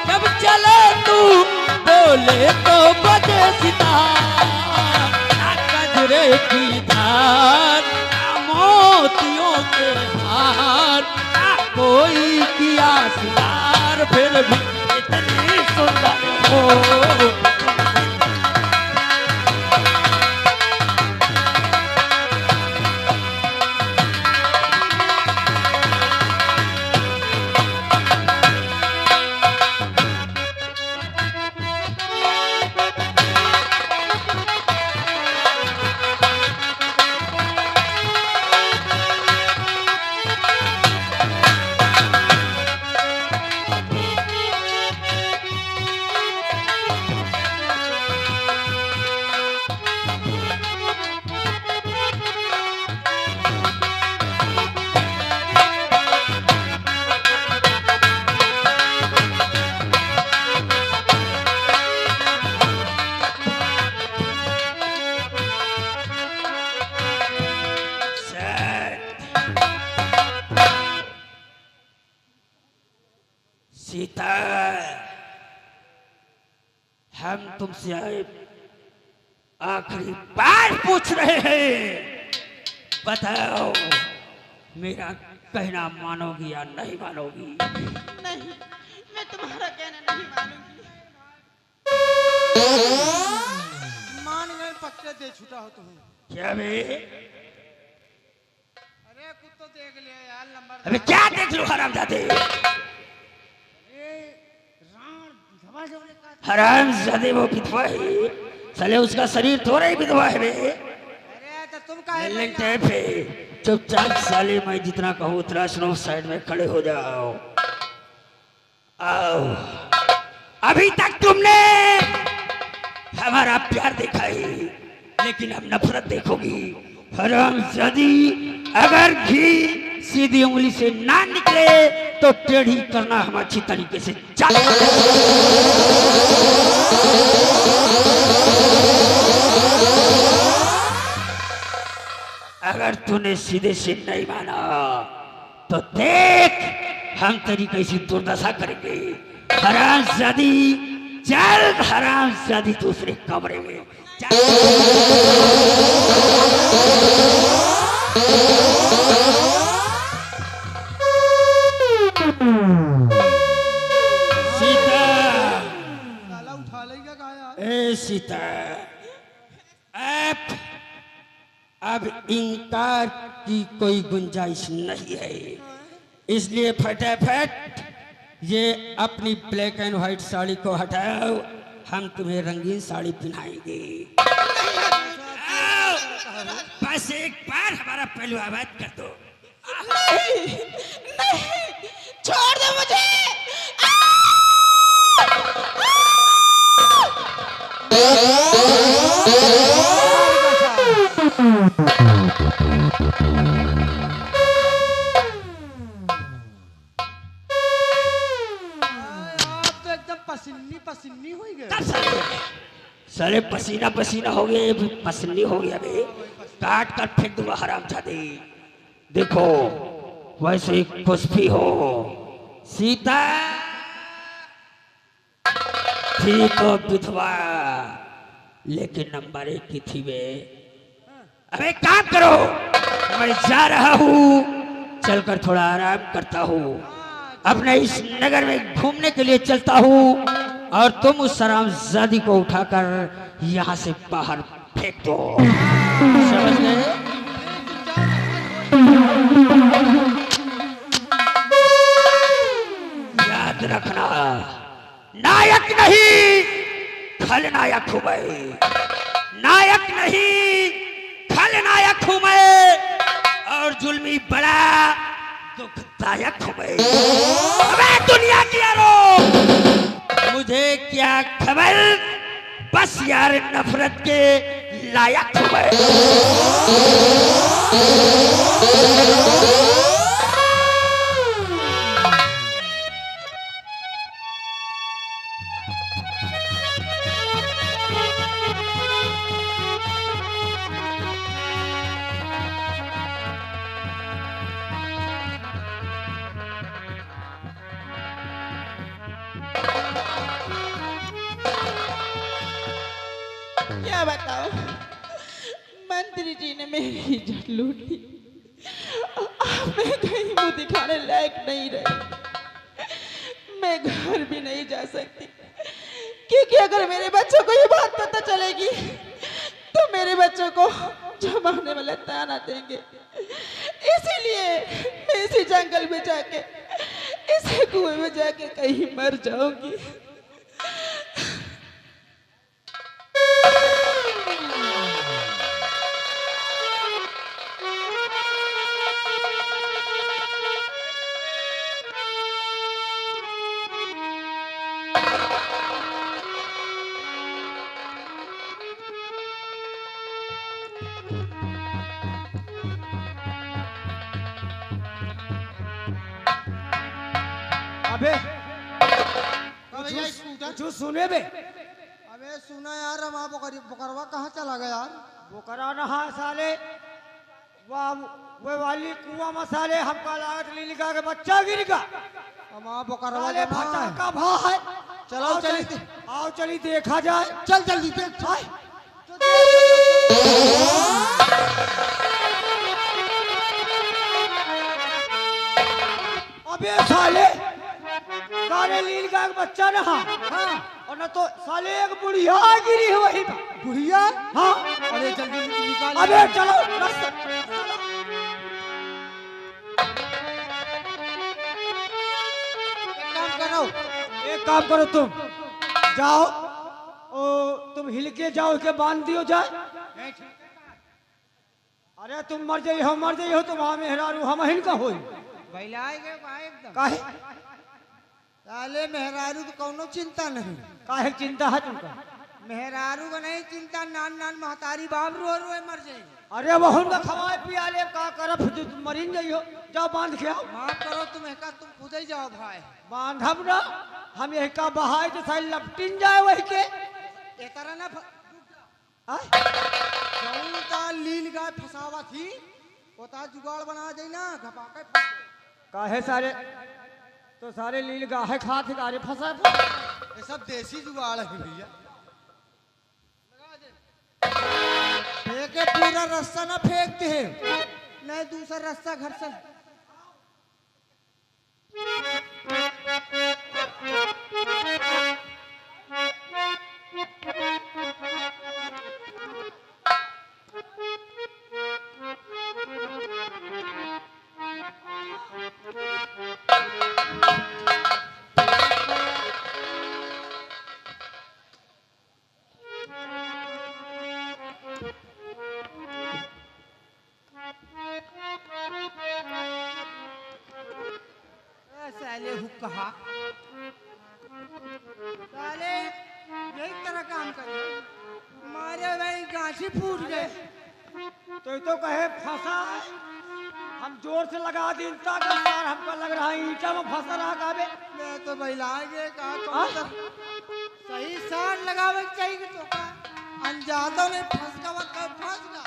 जब चले तू, बोले तो बजे सितार। ना गजरे की धार, ना मोतियों के हार, ना कोई किया सिंगार, फिर भी इतनी सुंदर हो। सीता, हम तुमसे आखिरी बार पूछ रहे हैं, बताओ मेरा कहना मानोगी या नहीं मानोगी? नहीं, मैं तुम्हारा कहना नहीं मानूंगी। मान गए पक्के दे छूटा हो तुम। क्या बे? अरे कुछ तो देख लिया यार नंबर। अबे क्या देख लो हरामजादे? हरामजादे वो विधवा है, साले उसका शरीर थोड़ा ही विधवा है बे। अरे तो तुम काहे लेकिन टाइप है, चुपचाप साले मैं जितना कहूँ उतना सुनो, साइड में खड़े हो जाओ। आओ, अभी तक तुमने हमारा प्यार देखा है, लेकिन अब नफरत देखोगी। हरामजादी, अगर घी सीधी उंगली से ना निकले तो टेढ़ी करना हम अच्छी तरीके से जाने। अगर तूने सीधे से नहीं माना तो देख हम तेरी कैसी दुर्दशा करेंगे। हरामजादी, चल हरामजादी दूसरे कमरे में सीता, ताला उठा लेगा कहा यार। ए सीता, अब इनकार की कोई गुंजाइश नहीं है, इसलिए फटाफट ये अपनी ब्लैक एंड व्हाइट साड़ी को हटाओ, हम तुम्हें रंगीन साड़ी पहनाएंगे। आओ, बस एक बार हमारा पहलू आवाज कर दो। नहीं, नहीं, छोड़ दो मुझे। आप तो एकदम पसीनी पसीनी हो गए। तब साले पसीना पसीना हो गए, पसनी हो गया बे, काट कर फेंक दूंगा हरामजादे। देखो वैसे ही कुछ भी हो, सीता थी तो विधवा, लेकिन नंबर 1 की थी वे। अब एक काम करो, मैं जा रहा हूँ, चलकर थोड़ा आराम करता हूँ, अपने इस नगर में घूमने के लिए चलता हूँ, और तुम उस हरामजादी को उठाकर यहाँ से बाहर फेंक दो। समझ गए? याद रखना, नायक नहीं खलनायक हूं मैं, नायक नहीं खलनायक हूं मैं, और जुल्मी बड़ा दुखदायक हूं मैं। अबे दुनिया की यारो, मुझे क्या खबर, बस यार नफरत के लायक हूं मैं। क्या बताओ, मंत्री जी ने मेरी इज्जत लूट ली। अब मैं कहीं मुंह दिखाने लायक नहीं रही, मैं घर भी नहीं जा सकती, क्योंकि अगर मेरे बच्चों को ये बात पता चलेगी तो मेरे बच्चों को जमाने वाले ताना देंगे। इसीलिए मैं इसी जंगल में जाके, इसी कुएं में जाके कहीं मर जाऊंगी। अबे जो सुने बे, अबे सुना यार, हम आप बकरवा कहाँ चला गया यार? वो कराना हाँ साले, वो वाली कुआ मसाले हमका लागत ली लिखा के बच्चा गिर का, हम आप बकरवा साले जाना। फटा का भा है। चलो आओ चली, आओ चली देखा जाए। चल जल्दी देख। आए। अबे साले, साले लील का एक बच्चा ना, हाँ, और न तो साले एक बुढ़िया गिरी है वही पे। बुढ़िया? हाँ, अरे जल्दी निकाल। अबे चलो रास्ता। काम करो। एक काम करो, तुम जाओ, ओ तुम हिल के जाओ, के बांध दियो जाए। अरे तुम मर जाइए हो तुम वहां मेहरारू हम हिल का हो बैलाएंगे भाई एकदम। काहे साले मेहरारू तो कौनो चिंता नहीं, काहे चिंता है तुमको? मेहरारू का नहीं चिंता, नान नान महतारी बाप रो रो मर जाएंगे। अरे वो उनका खवाए पियाले का करफ मरीन जाइयो, जाओ बांध के आओ। माफ करो तुम एका, तुम खुद ही जाओ भाई। बांधब ना, हम यही का बहाए तो साल लपटिन जाए वही के। ए तरह ना आय? जौनता लील गाय फसावा थी, ओता जुगाड़ बना दे ना, घपाके काहे सारे, तो सारे लील गाहे खाते गारे फंसा। ये सब देसी जुगाड़ है भैया। फेंके पूरा रास्ता ना फेंकते हैं, नहीं दूसरा रास्ता घर से। साले हुक्का, साले यही तरह काम करे, मारे भाई गांठी फूट गए। तो कहे फंसा, हम जोर से लगा दी ताकत, हमको लग रहा है ईटा में फंसा रहा काबे। मैं तो बैलाएंगे कहा हाँ? सही साड़ लगावे के चाहिए तो का अनजातो ने फंस का वक्त फंस का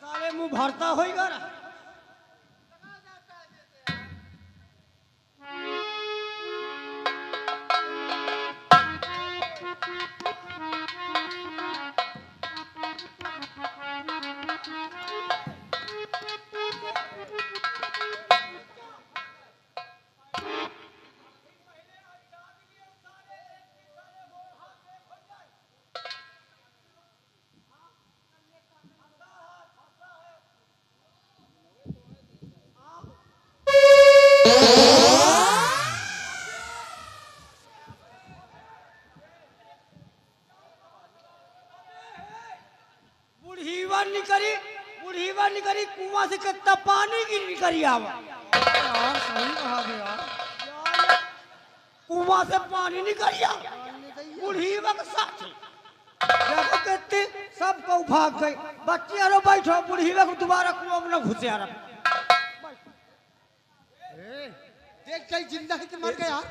सारे मुंह भरता होएगा ना। बुढ़ीवा निकरी कुआं से कितना पानी की निकरी आवा। यार सही कहा बे यार कुआं से पानी निकरी आवा बुढ़ीवा के साथ। देखो कितनी सबको भाग गई। बच्चे यारो बैठो बुढ़ीवा को दोबारा कुआं में न घुसे यार। देख कहीं जिंदा है कि मर गया यार।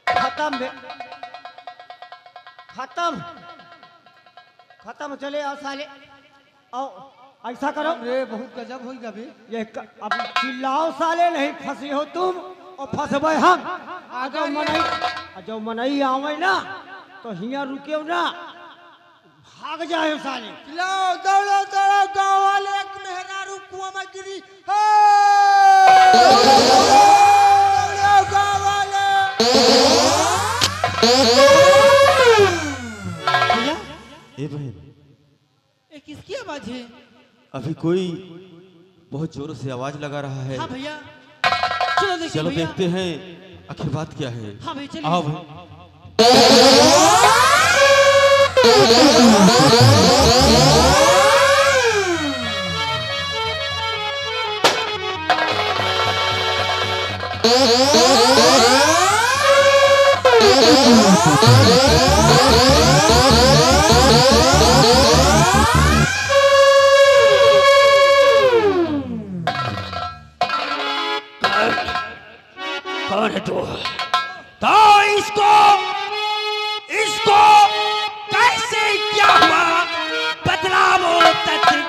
खत्म बे खत्म खत्म। चले आओ साले आओ ऐसा करो। रे बहुत गजब होई बे। अब चिल्लाओ साले नहीं फंसे हो तुम और फंसबे हम। आ जाओ मनई आवे ना तो हिया रुके ना भाग जाए साले। लाओ दौड़ो दौड़ो गांव वाले एक मेहरारू कुआं में गिरी। दौड़ो गांव वाले। भैया ए बहन, ये किसकी आवाज है? अभी कोई बहुत जोर से आवाज लगा रहा है। हाँ भैया चलो देखिए। चलो भैया। देखते हैं आखिर बात क्या है। हाँ भैया चलिए। आओ बहन। कौन है तू? तो इसको कैसे क्या हुआ? बदलावो तत्काल।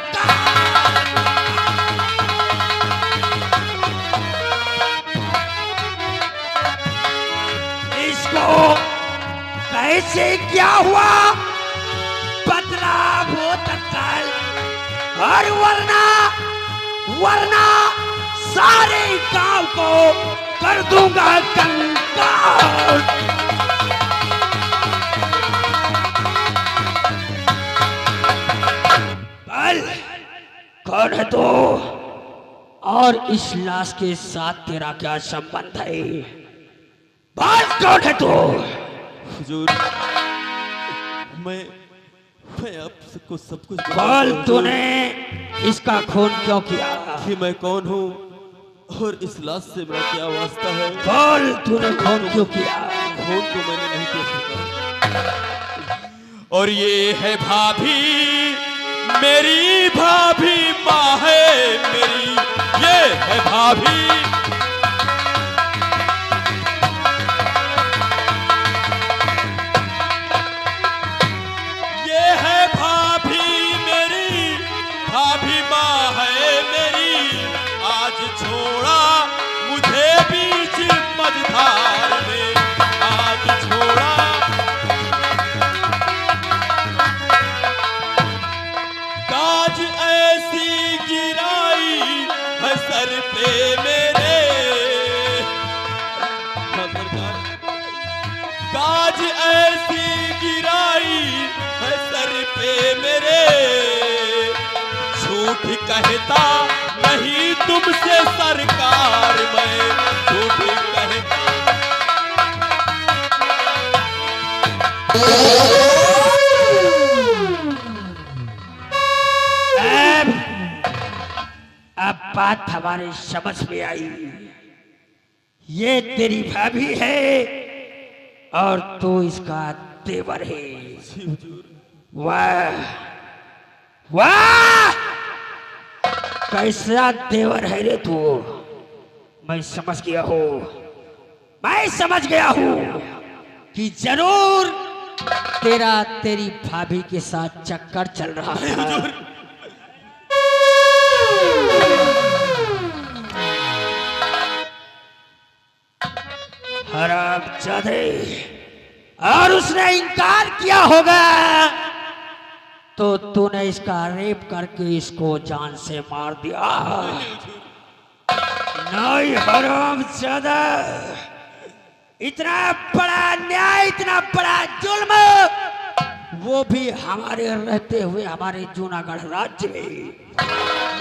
इसको कैसे क्या हुआ? बदलावो तत्काल और वरना सारे गांव को कर दूंगा कंगाल। बल कौन है तू और इस लाश के साथ तेरा क्या संबंध है? बल कौन है तू? हुजूर, मैं आपको सब कुछ बल तूने इसका खून क्यों किया? कि मैं कौन हूँ और इस लाश से मेरा क्या वास्ता है। बल तूने खून क्यों किया? खून तो मैंने नहीं किया सकता। और ये है भाभी, मेरी भाभी माँ है मेरी, ये है भाभी। ये है भाभी मेरी, भाभी माँ है मेरी। आज छोड़ा मुझे बीच मझधार में, आज छोड़ा। काज ऐसी गिराई है सर पे मेरे, काज ऐसी गिराई है सर पे मेरे। झूठ कहता नहीं तुमसे सरकार, मैं झूठ कहता। अब बात हमारे समझ में आई। ये तेरी भाभी है और तू इसका देवर है। वाह वाह कैसा देवर है रे तू। मैं समझ गया हूँ, मैं समझ गया हूँ कि जरूर तेरा तेरी भाभी के साथ चक्कर चल रहा है। हरामजादे, और उसने इनकार किया होगा तो तूने इसका रेप करके इसको जान से मार दिया। नहीं हरामजादा, इतना बड़ा अन्याय, इतना बड़ा जुल्म, वो भी हमारे रहते हुए हमारे जूनागढ़ राज्य में।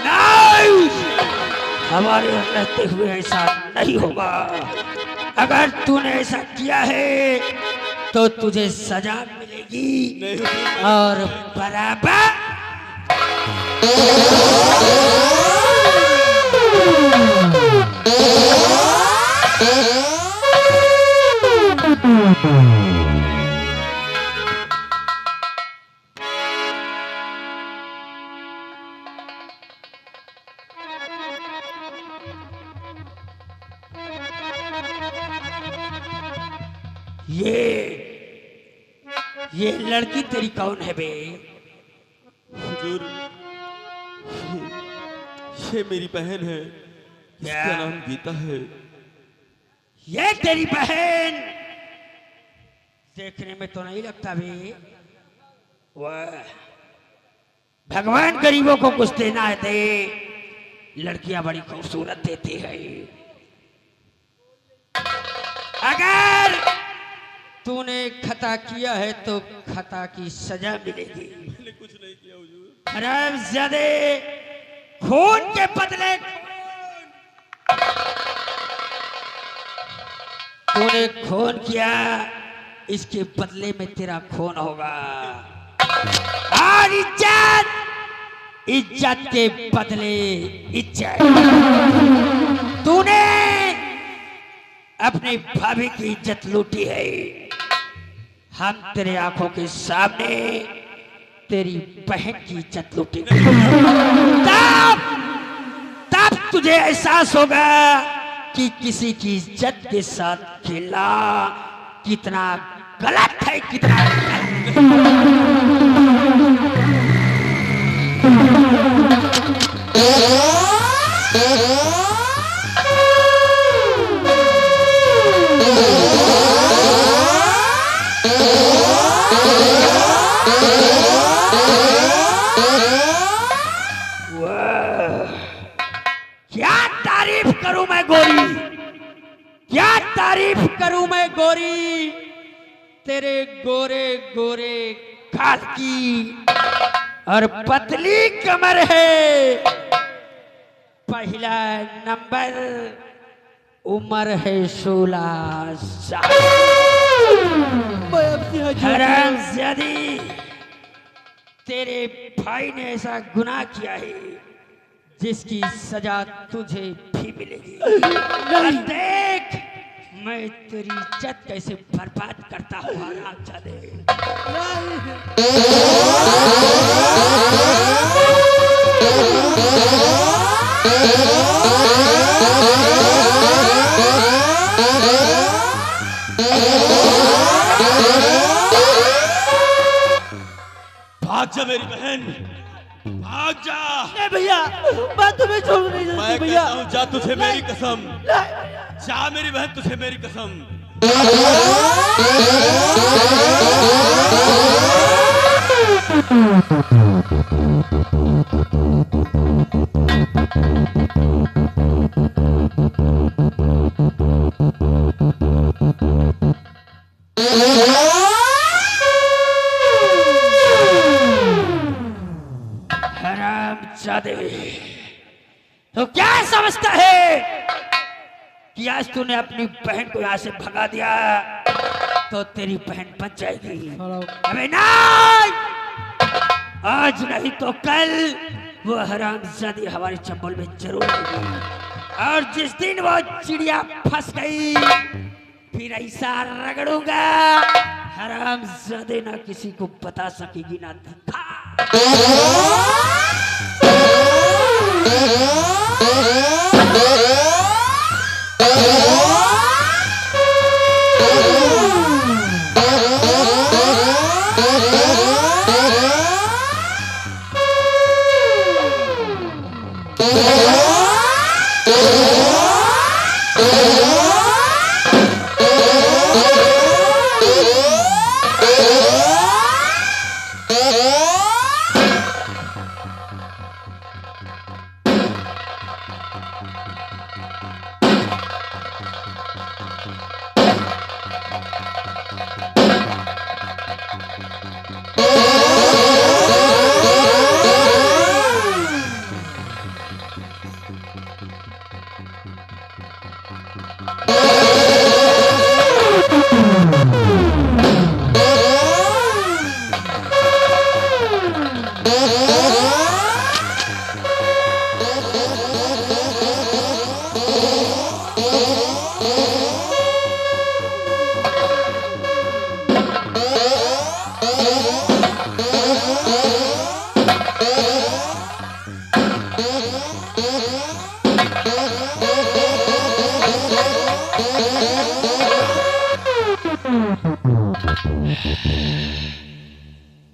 नहीं, हमारे रहते हुए ऐसा नहीं होगा। अगर तूने ऐसा किया है तो तुझे सजा मिलेगी और बराबर। ये लड़की तेरी कौन है बे? हुजूर, ये मेरी बहन है, इसका नाम गीता है। ये तेरी बहन? देखने में तो नहीं लगता बे। वह भगवान गरीबों को कुछ देना है दे, लड़कियां बड़ी खूबसूरत देती है। अगर तूने खता किया है तो खता की सजा मिलेगी। मैंने कुछ नहीं किया हुजूर। हरामजादे, खून के बदले तूने खून किया, इसके बदले में तेरा खून होगा। और इज्जत के बदले इज्जत। तूने अपनी भाभी की इज्जत लूटी है। हम तेरे आंखों के सामने तेरी बहन की इज्जत लूटेंगे। तब तुझे एहसास होगा कि किसी की इज्जत के साथ खेलना कितना गलत है, कितना क्या तारीफ करूं मैं गोरी, क्या तारीफ करूं मैं गोरी, तेरे गोरे गोरे खाल की और पतली कमर है। पहला नंबर, उम्र है 16 साल। हरामजादी, तेरे भाई ने ऐसा गुनाह किया है जिसकी सजा तुझे भी मिलेगी। और देख मैं तेरी इज्जत कैसे बर्बाद करता हूँ। हरामजादे, भाग जा मेरी बहन, भाग जा। नहीं भैया, बात तुम्हें छोड़ नहीं मैं सकती भैया। कहता हूँ जा, तुझे मेरी कसम। जा मेरी बहन, तुझे मेरी कसम। हरामजादे, तो क्या समझता है कि आज तूने अपनी बहन को यहाँ से भगा दिया तो तेरी बहन बच जाएगी? अबे नहीं, आज नहीं तो कल वो हरामजादी हमारे चंबल में जरूर आएगी। और जिस दिन वो चिड़िया फंस गई फिर ऐसा रगड़ूंगा हरामजादे ना किसी को बता सकेगी ना दिखा।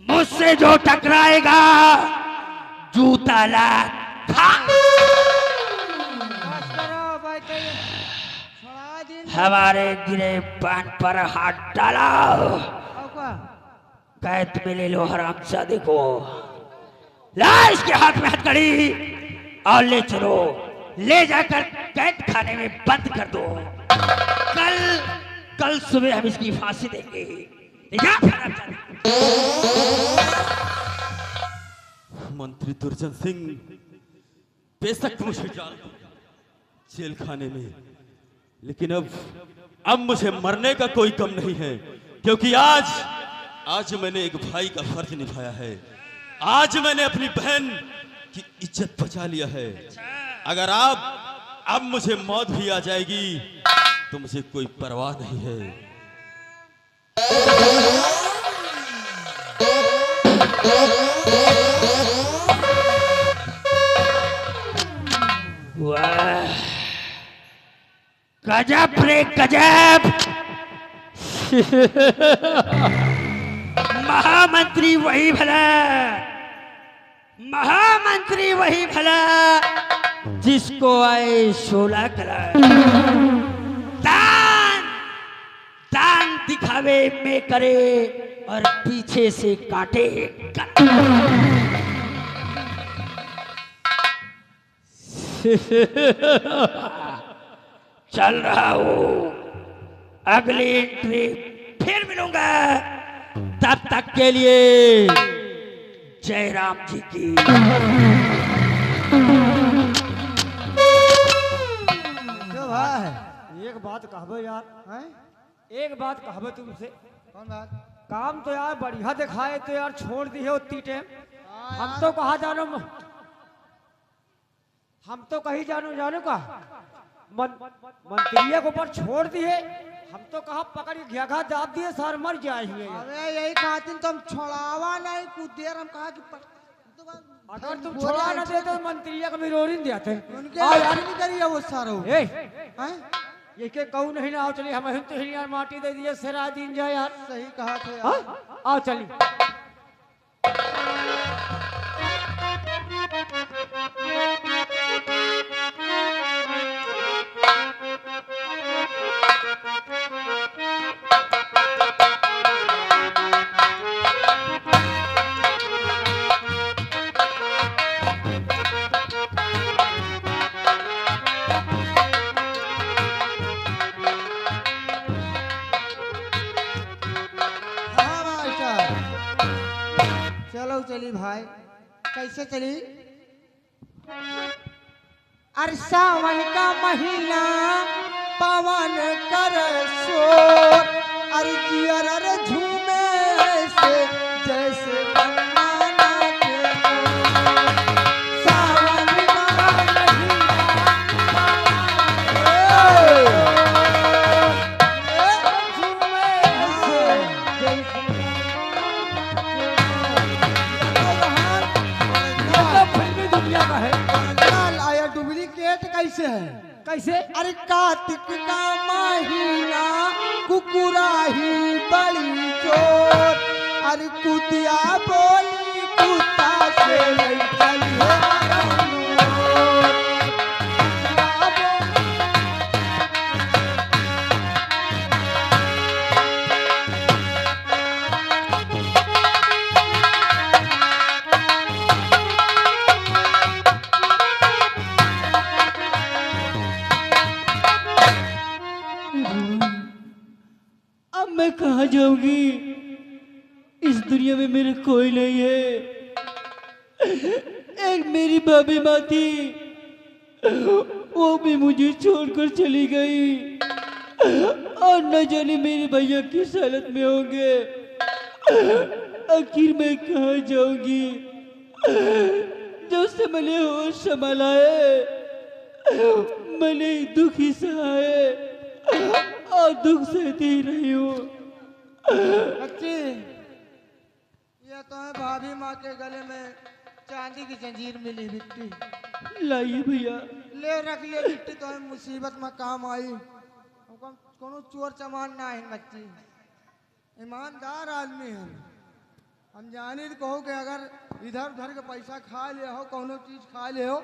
मुझसे जो टकराएगा जूता ला खा। बस करो भाई, तो ये छोड़ा दिन हमारे गिरे पान पर हाथ डाला, और क्या? कैद में ले लो हरामजादे को। ला इसके हाथ में हथकड़ी और ले चलो, ले जाकर कैद खाने में बंद कर दो। कल सुबह हम इसकी फांसी देंगे। ले जा हरामजादे। मंत्री दुर्जन सिंह, बेशक मुझे डाल दो जेल खाने में, लेकिन अब मुझे मरने का कोई गम नहीं है, क्योंकि आज मैंने एक भाई का फर्ज निभाया है। आज मैंने अपनी बहन की इज्जत बचा लिया है। अगर अब मुझे मौत भी आ जाएगी तो मुझे कोई परवाह नहीं है। वाह, गजब रे गजब। महामंत्री वही भला, महामंत्री वही भला जिसको आए 16 कला। दान दिखावे में करे और पीछे से काटे। चल रहा हूँ, अगली एंट्री फिर मिलूंगा। तब तक के लिए जय राम जी की। क्यों भाई? एक बात कहबो यार, हैं? एक बात कहबो तुमसे। कौन बात? काम तो यार बढ़िया दिखाए तो यार छोड़ दी है उतनी टाइम। हाँ हम यार। तो कहा जानो, हम तो कहीं जानो का मंत्रिया के ऊपर छोड़ दिए। हम तो कहा पकड़ के घा दाब दिए, सर मर जाए हुए। अबे यही खातिर तुम छोड़ावा नहीं, कुछ देर हम कहा कि अगर तुम छोड़ा ना दे तो मंत्रिया का मिरोरी दिया थे। उनके आओ यार, नहीं करिए वो सारो। ए, हैं? ये के कहू नहीं ना, आओ चलिए। हम तो ही यार माटी दे दिए, सेरा दिन जाए यार। सही कहा थे यार। हाँ? आओ चलिए। हाँ मास्टर, चलो चली भाई। कैसे चली? अरे सावन का महीना पवन कर शोर, अरे जियर अरे झूमे से जैसे गंगा नाचे। सावन का महीना झूमे से जैसे फिल्मी दुनिया का है। लाल आया डुप्लीकेट कैसे है? कैसे? अरे कार्तिक का महीना कुकुराही बड़ी चोर, अरे कुतिया बोली कुत्ता से नहीं चली है। जाऊंगी इस दुनिया में मेरा कोई नहीं है। एक मेरी भाभी माँ थी, वो भी मुझे छोड़कर चली गई और न जाने मेरे भैया किस हालत में होंगे। आखिर मैं कहाँ जाऊंगी? जब से मैंने होश संभालाए मैंने दुख ही सहाए और दुख सहती ही रही हूँ। बच्ची, ये तो है भाभी माँ के गले में चांदी की जंजीर मिली बिट्टी। लाइए भैया। ले रख ले बिट्टी, तो है मुसीबत में काम आई। हमको कोनो चोर चमान ना है बच्ची, ईमानदार आदमी है। हम जानी तो कहो कि अगर इधर उधर के पैसा खा ले हो, कोनो चीज खा ले हो,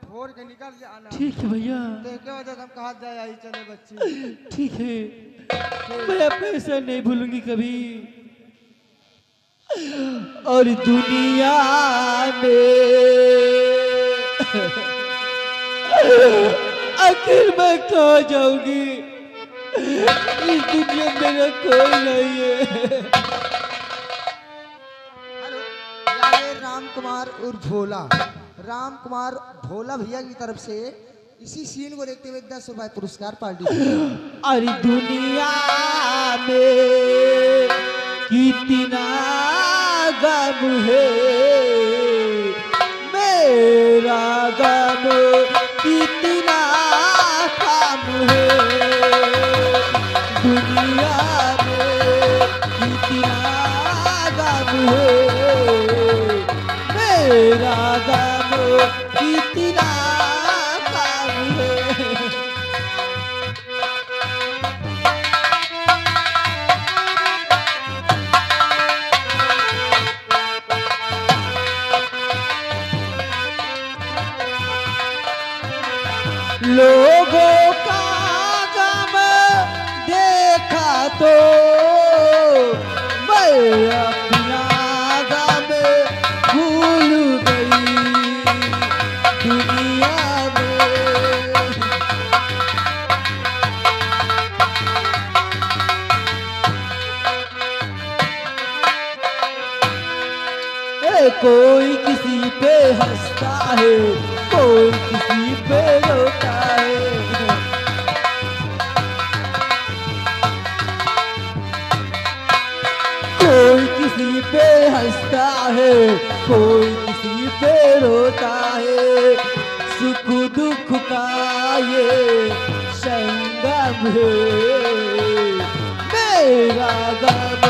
छोड़ के निकल जाना। ठीक है भैया। देखे वजह से हम कहा जाए आई चले बच्ची। ठीक है, मैं अब ऐसा नहीं भूलूंगी कभी। और दुनिया में आखिर मैं कहाँ जाऊंगी? इस दुनिया में मेरा कोई नहीं है। हेलो, यारे राम कुमार उर्फ भोला, राम कुमार भोला भैया की तरफ से इसी सीन को देखते हुए 10 रुपए पुरस्कार पार्टी। अरे दुनिया में कितना गम है, मेरा गम कितना कम है। दुनिया में कितना गम है, मेरा गम कितना कम है। लोगों का गम देखा तो मैं अपना गम भूल गई दुनिया में। कोई किसी पे हंसता है, कोई किसी पे रोता है। कोई किसी पे हंसता है, कोई किसी पे रोता है। सुख दुख का ये संगम है, मेरा गम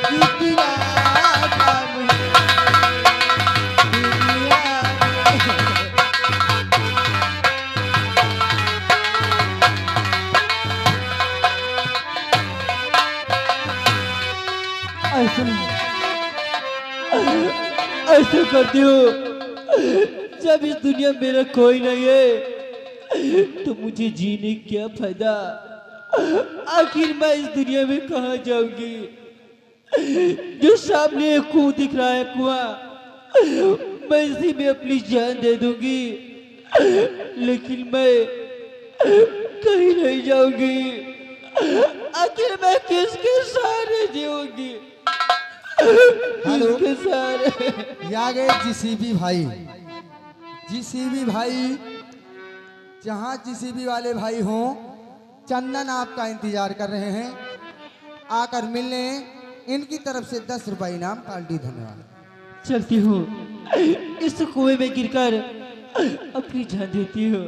कितना कम है। ऐसा करती हो जब इस दुनिया में मेरा कोई नहीं है तो मुझे जीने क्या फायदा? आखिर मैं इस दुनिया में कहाँ जाऊंगी? जो सामने एक कुआं दिख रहा है, कुआं, मैं इसी में अपनी जान दे दूंगी, लेकिन मैं कहीं नहीं जाऊंगी। आखिर मैं किसके सहारे जीऊंगी? हेलो, किसके सहारे? या गए जीसीबी भाई। जीसीबी भाई, जहाँ जीसीबी वाले भाई हों, चंदन आपका इंतजार कर रहे हैं, आकर मिलने। इनकी तरफ से 10 रुपए इनाम पार्टी। धन्यवाद। चलती हूँ, इस कुएं में गिरकर अपनी जान देती हूँ।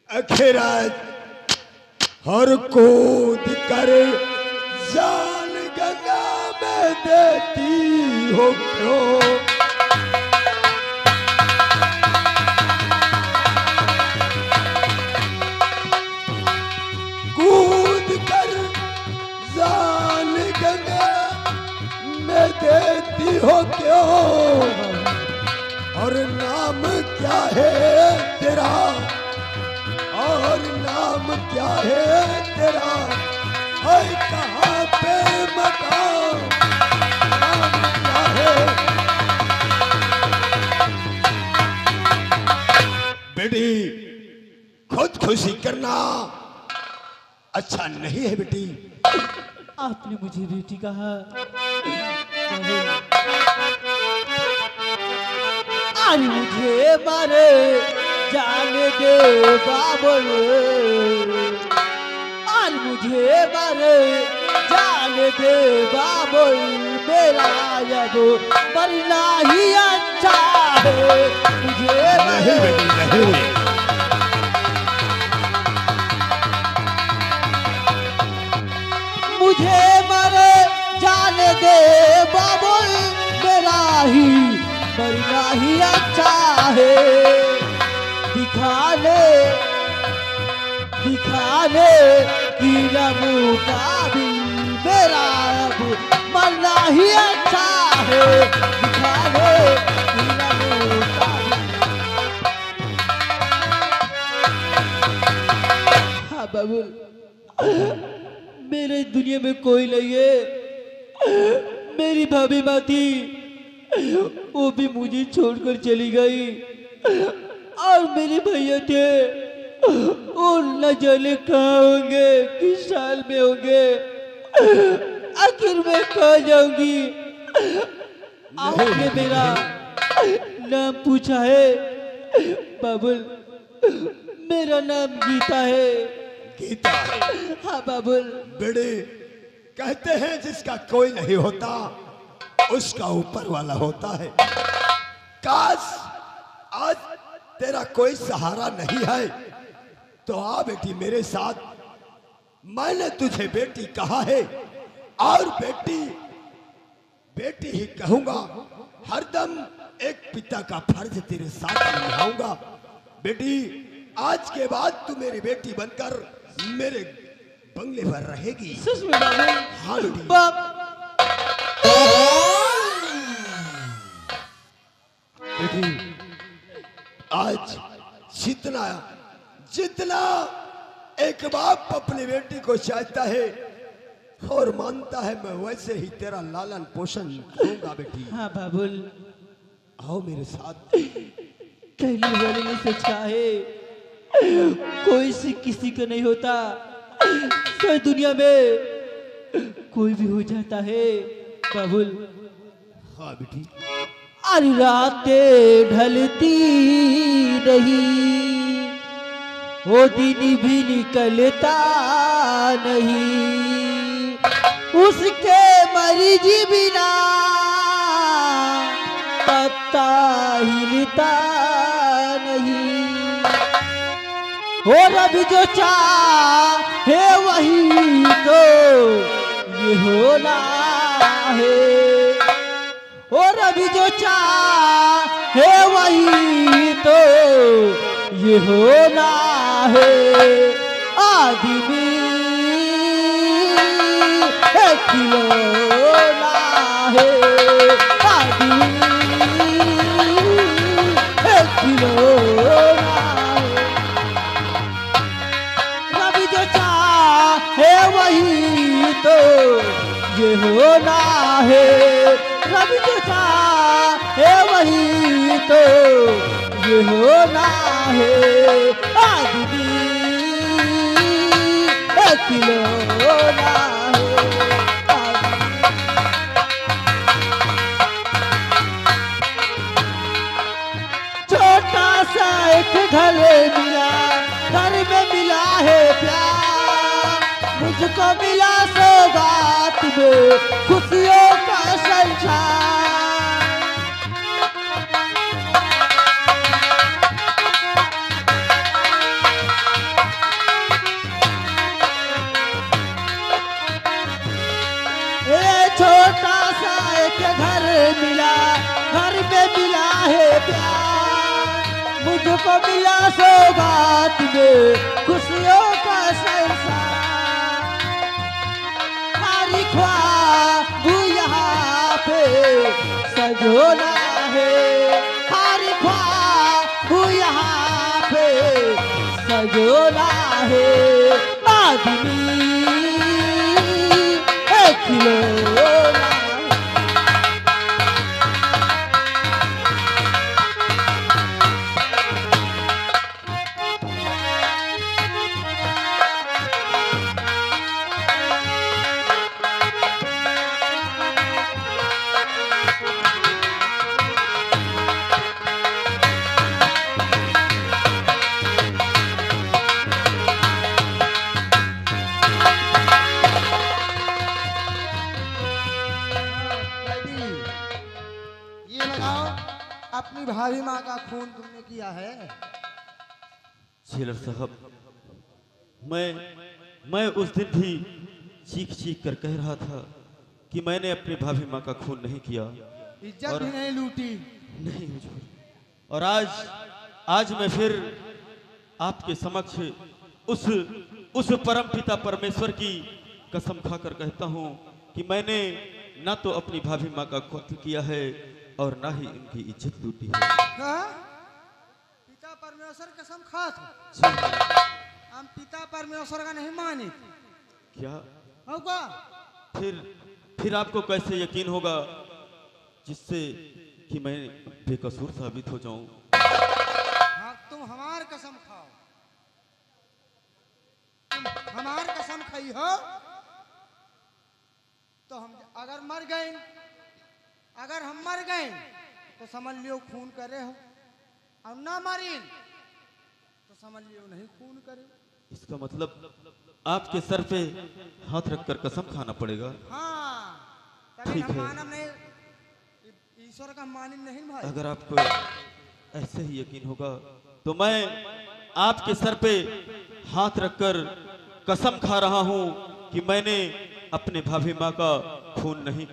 आखिर आज हर कूद कर जान गंगा में देती हो क्यों? कूद कर जान गंगा में देती हो क्यों? और नाम क्या है तेरा? और नाम क्या है तेरा? है कहाँ पे मकान? नाम क्या है? बेटी खुदकुशी करना अच्छा नहीं है बेटी। आपने मुझे बेटी कहा। आज मुझे मारे जाने दे बाबुल, आज मुझे मारे जाने दे बाबुल, मेरा अब मरना ही अच्छा है। मुझे नहीं बेटी नहीं। मुझे मरे जाने दे बाबुल, मेरा ही मरना ही अच्छा है। दिखाने की मुकाबिल मेरा अब मरना ही अच्छा है। दिखाने की मुकाबिल। हाँ बाबुल, मेरे दुनिया में कोई नहीं है। मेरी भाभी माँ थी, वो भी मुझे छोड़कर चली गई। और मेरे भैया थे, वो न जाने कहाँ होंगे, किस साल में होंगे। आखिर मैं कहाँ जाऊंगी। आपने मेरा नाम पूछा है बाबुल, मेरा नाम गीता है। गीता हाँ बाबुल। बेटे कहते हैं जिसका कोई नहीं होता उसका ऊपर वाला होता है। काश आज तेरा कोई सहारा नहीं है तो आ बेटी मेरे साथ। मैंने तुझे बेटी कहा है और बेटी बेटी ही कहूंगा। हरदम एक पिता का फर्ज तेरे साथ निभाऊंगा। बेटी आज के बाद तू मेरी बेटी बनकर मेरे बंगले पर रहेगी। सच में बाबू? हाँ बेटी। बेटी आज जितना जितना एक बाप अपनी बेटी को चाहता है और मानता है, मैं वैसे ही तेरा लालन पोषण करूंगा बेटी। हाँ बाबुल। आओ मेरे साथ। कहने वाले ने सच कहा है, कोई से किसी का नहीं होता, सारी दुनिया में कोई भी हो जाता है बाबुल। हाँ बेटी। अरे रातें ढलती नहीं, वो दिन भी निकलता नहीं, उसके मर्जी बिना पत्ता हिलता नहीं। और अभी जो चाहे वही तो ये होना है। और अभी जो चाहे वही तो ये होना है। आदमी एक खिलौना है, आदमी एक खिलौना है। अभी जो चाहे वही तो ये होना है। रब जो चाहे वही तो ये होना है। आदमी एक खिलौना है। छोटा सा एक घर मिला, घर में मिला है प्यार। मुझको मिला सौगात में खुशियों का संसार। छोटा सा एक घर मिला, घर में मिला है प्यार। मुझको मिला सौगात में खुशियों का संसार। हमारी ख्वाब यहाँ पे सजोना है, हमारी ख्वाब यहाँ पे सजोना है। आदमी एक खिलौना है। भाभी माँ का खून तुमने किया है? जेलर साहब, मैं उस दिन भी चीख चीख कर कह रहा था कि मैंने अपनी भाभी माँ का खून नहीं किया, इज्जत और भी नहीं लूटी। नहीं हुजूर। और आज मैं फिर आपके समक्ष उस परम पिता परमेश्वर की कसम खाकर कहता हूँ कि मैंने ना तो अपनी भाभी माँ का कत्ल किया है और ना ही इनकी इज्जत लूटी है। हाँ? पिता परमेश्वर कसम खात हो? जी, हम पिता परमेश्वर का नहीं मानी। क्या? होगा? फिर आपको कैसे यकीन होगा जिससे कि मैं बेकसूर साबित हो जाऊं? हाँ, तुम हमार कसम खाओ। तुम हमार कसम खाई हो तो हम अगर मर गए, अगर हम मर गए तो समझ लियो खून करे हो, और ना मरी तो समझ लियो नहीं खून करे। इसका मतलब आपके सर पे हाथ रखकर कसम खाना पड़ेगा। हाँ, तभी ठीक हम है। मानव नहीं, ईश्वर का मानी नहीं भाई। अगर आपको ऐसे ही यकीन होगा तो मैं आपके सर पे हाथ रखकर कसम खा रहा हूं कि मैंने अपने भाभी माँ का खून नहीं।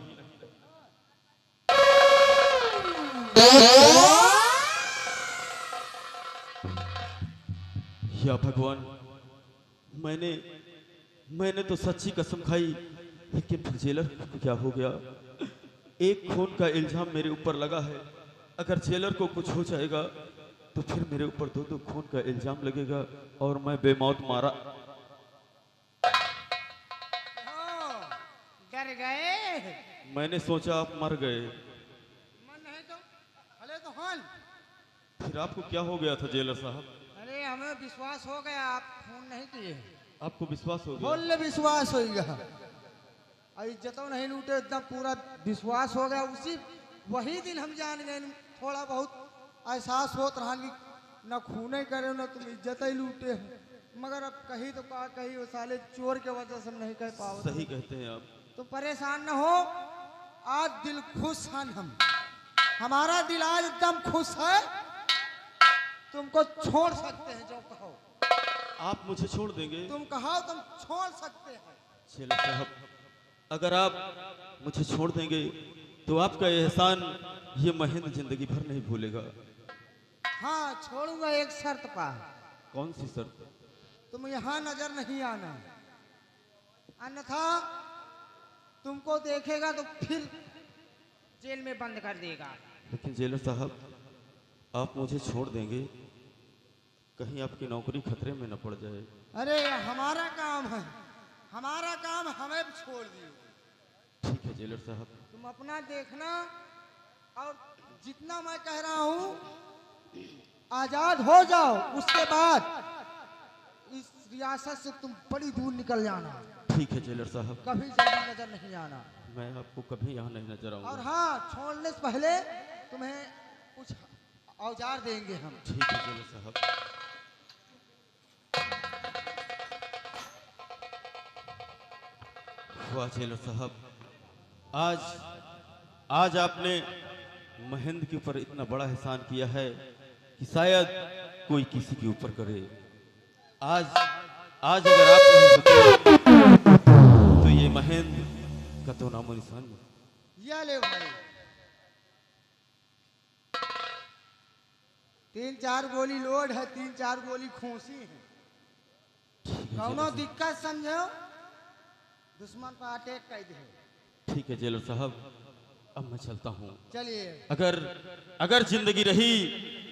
या भगवान, मैंने तो सच्ची कसम खाई, लेकिन फिर जेलर को क्या हो गया? एक खून का इल्जाम मेरे ऊपर लगा है। अगर जेलर को कुछ हो जाएगा तो फिर मेरे ऊपर दो खून का इल्जाम लगेगा और मैं बेमौत मारा। डर गए? मैंने सोचा आप मर गए। मन नहीं तो भले तो हाल। फिर आपको क्या हो गया था जेलर साहब? अरे हमें विश्वास हो गया आप खून नहीं किए। आपको विश्वास हो गया? बोल विश्वास हो गया, इज्जतों नहीं लूटे, इतना पूरा विश्वास हो गया। उसी वही दिन हम जान गए, थोड़ा बहुत एहसास होत रहा कि न खूने करे न तुम इज्जत ही लूटे हो। मगर अब कही तो कही वो साले चोर के वजह से हम नहीं कह पाओ। सही कहते हैं आप। तो परेशान न हो, आज दिल खुश हन हम, हमारा दिल आज एकदम खुश है। तुमको छोड़ सकते हैं जो कहो। आप मुझे छोड़ देंगे? तुम कहो तुम छोड़ सकते हैं। जेलर साहब, अगर आप मुझे छोड़ देंगे तो आपका एहसान ये महेंद्र जिंदगी भर नहीं भूलेगा। हाँ छोड़ूंगा, एक शर्त पर। कौन सी शर्त? तुम यहाँ नजर नहीं आना, अन्यथा तुमको देखेगा तो फिर जेल में बंद कर देगा। लेकिन जेलर साहब, आप मुझे छोड़ देंगे, कहीं आपकी नौकरी खतरे में न पड़ जाए। अरे हमारा काम है, हमारा काम हमें छोड़ दियो। ठीक है जेलर साहब। तुम अपना देखना, और जितना मैं कह रहा हूँ आजाद हो जाओ, उसके बाद इस रियासत से तुम बड़ी दूर निकल जाना। ठीक है जेलर साहब। कभी जल्दी नजर नहीं आना। मैं आपको कभी यहाँ नहीं नजर और आऊंगा। हाँ, छोड़ने से पहले तुम्हें कुछ औजार देंगे हम। ठीक है जेलर साहब। वाह जेलर साहब, आज आपने महेंद्र के ऊपर इतना बड़ा एहसान किया है कि शायद कोई किसी के ऊपर करे। आज अगर आप नहीं होते तो ये महेंद्र का तो नामो निशान नहीं। ये ले भाई, 3-4 गोली लोड है, 3-4 गोली खोसी है। कौनो दिक्कत समझो, दुश्मन पर अटैक कर दे। ठीक है जेलर साहब, अब मैं चलता हूँ। चलिए। अगर जिंदगी रही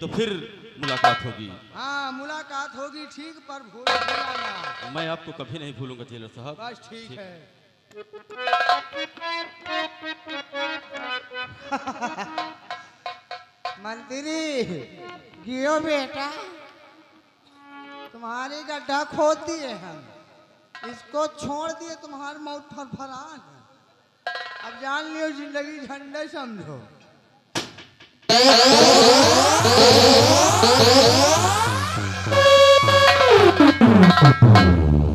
तो फिर मुलाकात होगी। हाँ मुलाकात होगी, ठीक, पर भूल जाना। मैं आपको कभी नहीं भूलूंगा जेलर साहब। बस ठीक है। मंत्री गियो बेटा, तुम्हारी गड्ढा खोद दिए हम, इसको छोड़ दिए, तुम्हारी मौत फरफरान है। अब जान लियो जिंदगी झंडे समझो।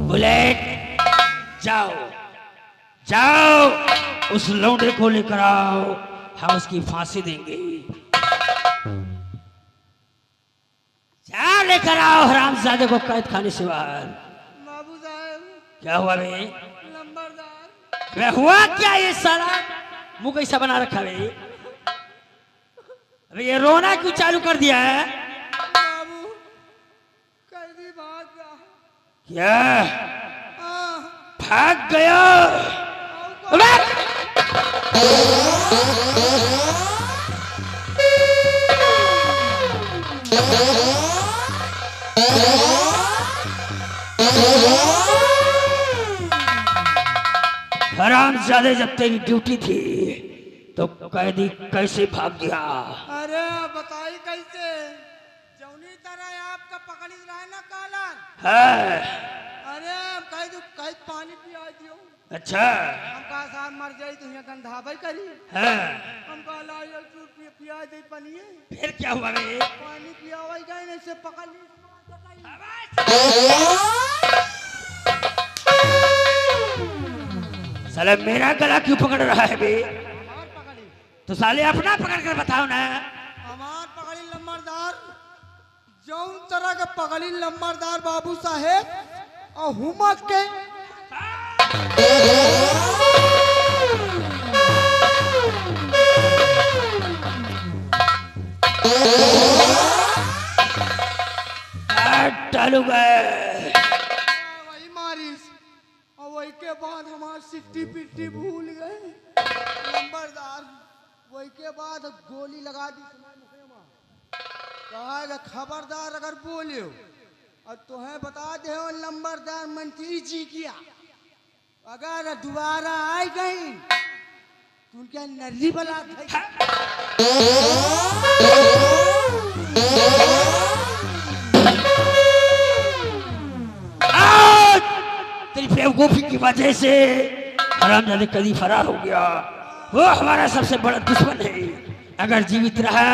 बुलेट, जाओ जाओ, उस लौंडे को लेकर आओ, हम उसकी फांसी देंगे। क्या लेकर आओ हरामजादे को कैद खाने से बाहर। बाबू साहब क्या हुआ बे? लंबरदार बे हुआ क्या ये साला मुंह कैसा बना रखा बे? अबे ये रोना क्यों चालू कर दिया है? बाबू कैदी भाग गया। क्या हाँ, भाग गया? अबे! हरामजादे जब तेरी ड्यूटी थी तो कैदी कैसे भाग गया? अरे बताई कैसे जौनी तरह आपका पकड़ी रहा ना कालन। है अरे कैद पानी पिया दियो। अच्छा हम कहा साहब मर जाई तो यहाँ गंधाबई करी। है हम कहा लाइल चूट पिया दे पनिए फिर क्या हुआ बे? पानी पियावाई गए नहीं से पकड़ ली। साले मेरा गला क्यों पकड़ रहा है बे? और पकड़ी तो साले अपना पकड़ कर बताओ ना। हमार पकड़ी लंबरदार जौन तरह के पकड़ी लंबरदार बाबू साहेब और हुमक के डालू गए वही मारिस और वही के बाद हमार सिट्टी पिट्टी भूल गए लंबरदार। वही के बाद गोली लगा दी कहा कि खबरदार अगर बोलियो और तुम्हें बता दे हो लंबरदार मंत्री जी किया अगर दोबारा आई गई तो उनके नर्री बला तेरी बेवकूफी की वजह से हरामजादे कदी फरार हो गया। वो हमारा सबसे बड़ा दुश्मन है। अगर जीवित रहा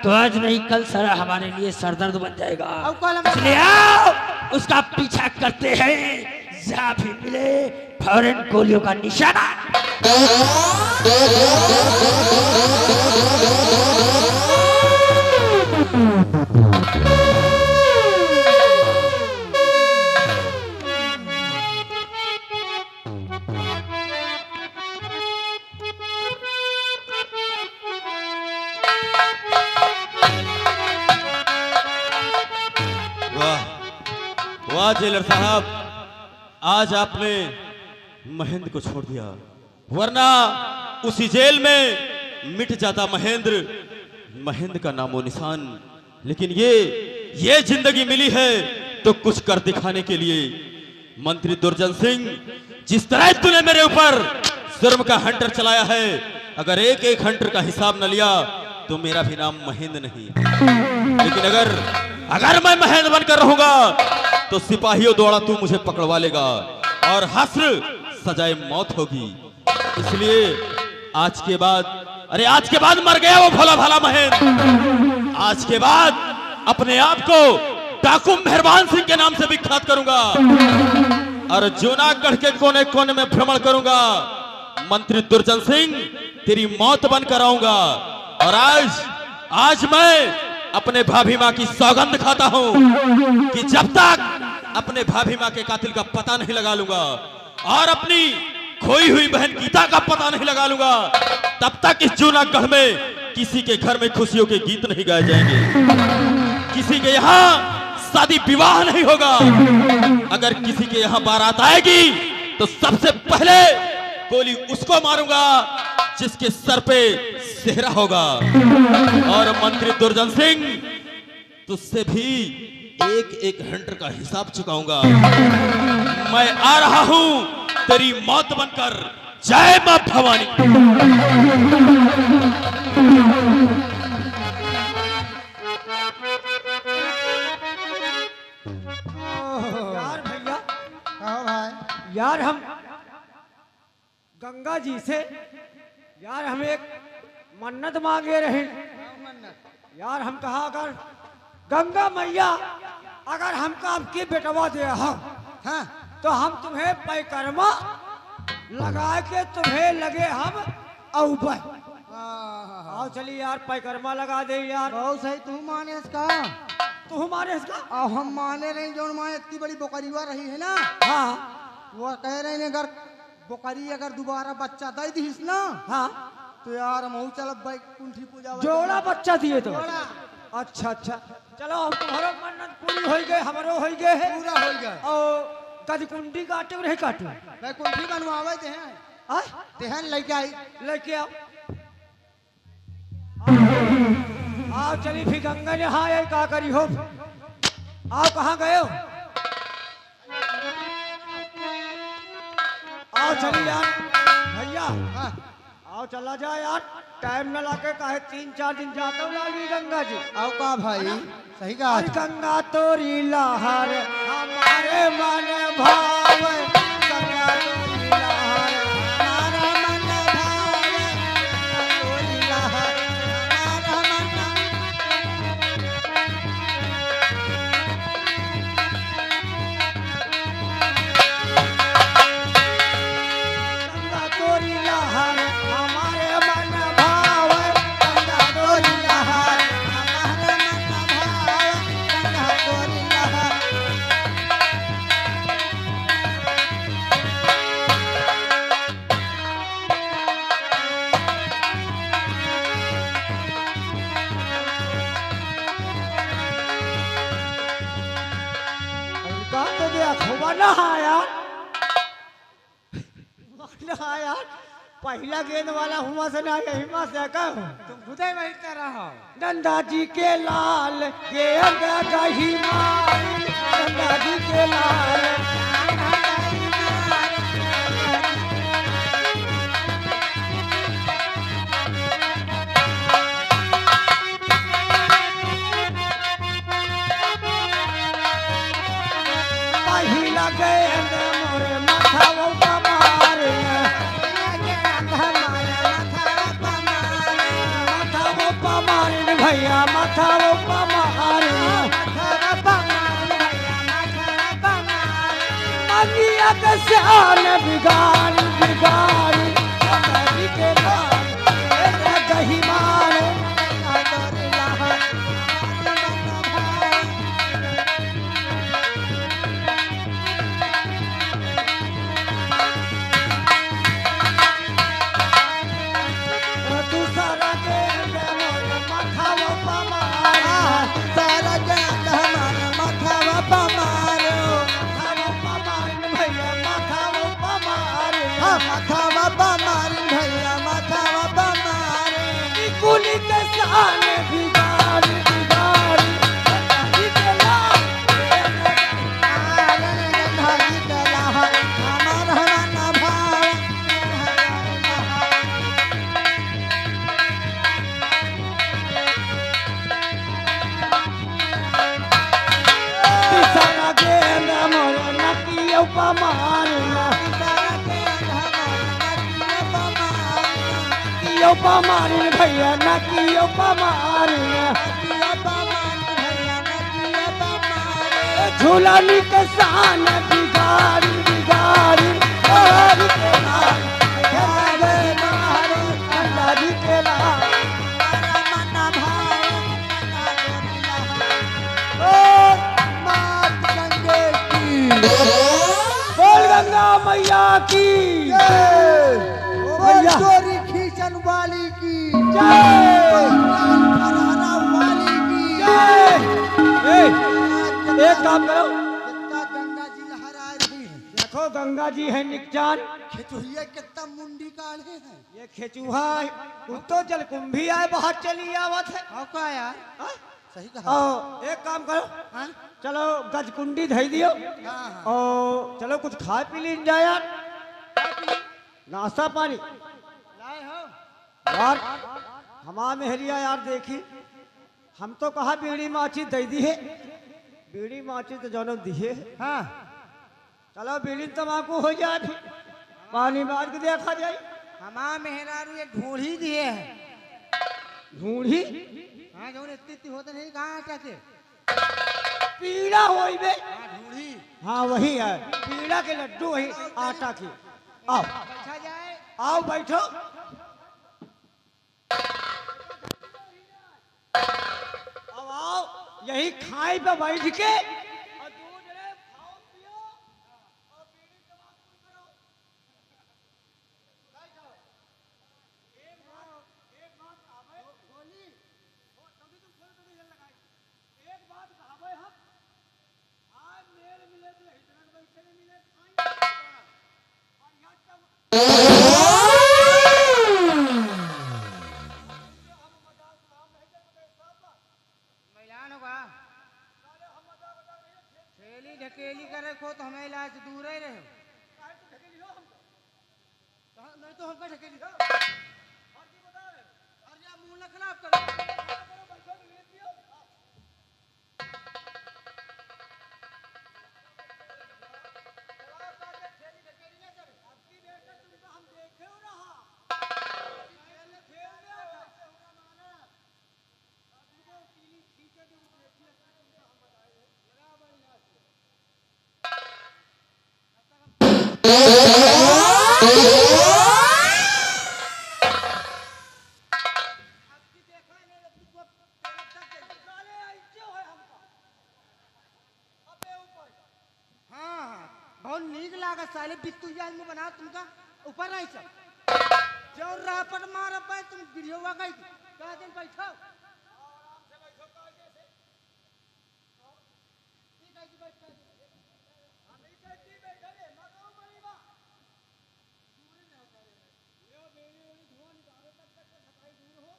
तो आज नहीं कल सारा हमारे लिए सरदर्द बन जाएगा। इसलिए आओ उसका पीछा करते हैं। जहाँ भी मिले फौरन गोलियों का निशाना। वाह जेलर साहब, आज आपने महेंद्र को छोड़ दिया, वरना उसी जेल में मिट जाता महेंद्र का नामो निशान। लेकिन ये जिंदगी मिली है तो कुछ कर दिखाने के लिए। मंत्री दुर्जन सिंह, जिस तरह तूने मेरे ऊपर जुर्म का हंटर चलाया है, अगर एक एक हंटर का हिसाब न लिया तो मेरा भी नाम महेंद्र नहीं। लेकिन अगर मैं महेंद्र बनकर रहूंगा तो सिपाहियों द्वारा तू मुझे पकड़वा लेगा और हस्र सजाए मौत होगी। इसलिए आज के बाद मर गया वो भोला भाला महेंद्र। आज के बाद अपने आप को डाकू मेहरबान सिंह के नाम से विख्यात करूंगा और जूनागढ़ के कोने कोने में भ्रमण करूंगा। मंत्री दुर्जन सिंह, तेरी मौत बनकर आऊंगा। और आज मैं अपने भाभी माँ की सौगंध खाता हूं कि जब तक अपने भाभी माँ के कातिल का पता नहीं लगा लूंगा और अपनी खोई हुई बहन गीता का पता नहीं लगा लूंगा, तब तक इस जूनागढ़ में किसी के घर में खुशियों के गीत नहीं गाए जाएंगे, किसी के यहाँ शादी विवाह नहीं होगा। अगर किसी के यहाँ बारात आएगी तो सबसे पहले गोली उसको मारूंगा जिसके सर पे सेहरा होगा। और मंत्री दुर्जन सिंह, तुझसे भी एक एक हंटर का हिसाब चुकाऊंगा। मैं आ रहा हूं तेरी मौत बनकर। जय मां भवानी। यार भैया, कहो भाई। यार हम गंगा जी से यार हम एक मन्नत मांगे रहे। यार हम कहा अगर गंगा मैया अगर हमका आपके बेटवा दे हाँ तो हम तुम्हें पैकर्मा लगा के तुम्हें लगे हम औबे। आओ चलिए यार पैकर्मा लगा दे यार। बहुत सही तू माने इसका तो हमारे इसका और हम माने रहे जो माँ इतनी बड़ी बोकरीवा रही है ना, हाँ वो कह रहे हैं अगर बोकरी अगर दोबारा बच्चा दे दीस ना, हाँ तो यार हम चल भाई कुंठी पूजा जोड़ा बच्चा दिए तो जोड़ा। अच्छा अच्छा चलो अब तुम्हारा मन्नत पूरी हो गए हमारो हो गए है पूरा हो गया। और कद कुंडी काटे नहीं काटे भाई कुंठी बनवावे थे हैं, तेहन लेके आई। लेके आओ आओ चली फिर गंगा नहाए का करी हो आओ कहाँ गए हो आओ चली यार भैया हाँ, आओ चला जाए यार टाइम न लाके काहे 3-4 दिन जाता हूँ लागी गंगा जी आओ का भाई सही कहा और गंगा तोरी लहर हमारे मन भाव गंगा तोरी लहर हमारा मन भावे, तोरी लहर हमारा मन। गंगा तोरी लहर हमारे मन भाव गंगा तोरी लहर हमारे मन भावे, गंगा तोरी लहर। का तो देखो नहाया नहाया पहला गेंद वाला हुआ से ना यही माँ से कहो तुम खुदे वही तरह हो। नंदा जी के लाल गेंद गही मारी नंदा जी के लाल पहला गेंद मोरे माथा वो मारे माथा वो मारे भैया माथा वो मारे मंगिया के शान बिगाड़ी बिगाड़ी नदी के लाल गही मारे दूसरा गेंद मोरे माथा वो मारे सारा गेंद हमारा माथा बाबा मारो, माथा वो मारे भैया माथा वो मारे हाँ माथा बाबा मारी भैया माथा बाबा मारे। कुली के शान बिगाड़ी बिगाड़ी नदी के लाल धागी के लहर हमारा मन भावे। तीसरा गेंद मोरे नकियो पा मारना कियो पा मारना भैया नकियो पा मारना झूलानी के शान बिगाड़ी बिगाड़ी नदी के लाल नदी के लाल बोल गंगा मैया की भैया चोरी खींचन वाली की जय फरारा वाली की एक काम करो कितना गंगा जी लहरा रही है। देखो गंगा जी है निकचान खेचुहिया कितना मुंडी काढ़े हैं। ये खेचूहा तो जल कुंभी आए बाहर चली आवत है और क्या यार हाँ? सही कहा। और एक काम करो हाँ चलो गजकुंडी धई दियो हाँ और चलो कुछ खा पी ली जाए यार नाश्ता पानी लाए हो। यार हमारा मेहरिया यार देखी हम तो कहा बीड़ी माची दे दी है बीड़ी माची तो जौन दिए है हाँ चलो बीड़ी तमाकू हो जाए फिर पानी मार के देखा जाए हमारा मेहरारू ये ढूंढी दिए है। ढूंढी हाँ जो इतनी होते नहीं कहाँ आटे पीड़ा होई बे हाँ ढूंढी हाँ वही है पीड़ा के लड्डू वही आटा की आओ बैठा जाए। आओ बैठो अब आओ यही खाई पे बैठ के और दूध रे खाओ पियो और बीड़ी तंबाकू करो। एक बात कहावे बोली तभी तुम खोल तभी जल लगाई। एक बात कहावे हम आज मेल मिले तो हितरन बैठे ने मिले खाई और यहाँ मैलान होगा ठेली ढकेली करे खो तो हमें इलाज दूर ही रहे नहीं तो हमको ढकेली हो और या मुंह न खराब करो। बहुत नीक लागत साले बित्तू जाल में बना तुमका ऊपर नहीं सब जो रापट मार पे तुम गिरियोवा गई का दिन बैठो आराम से बैठो कायदे से ठीक है जी बैठो हम नहीं कहती बैठो रे मतो मरीबा दूर नहीं होता रे ये मेरी वाली धुआं निकालो तब तक सफाई दूर हो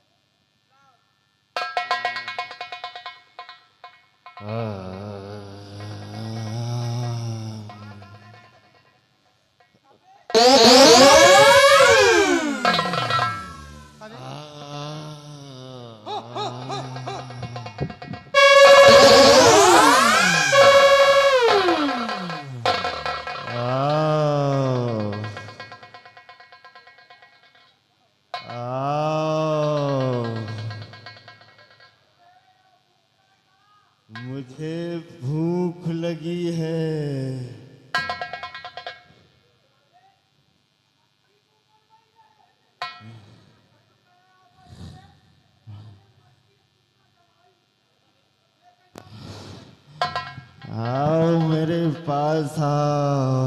मुझे भूख लगी है। आओ मेरे पास आओ।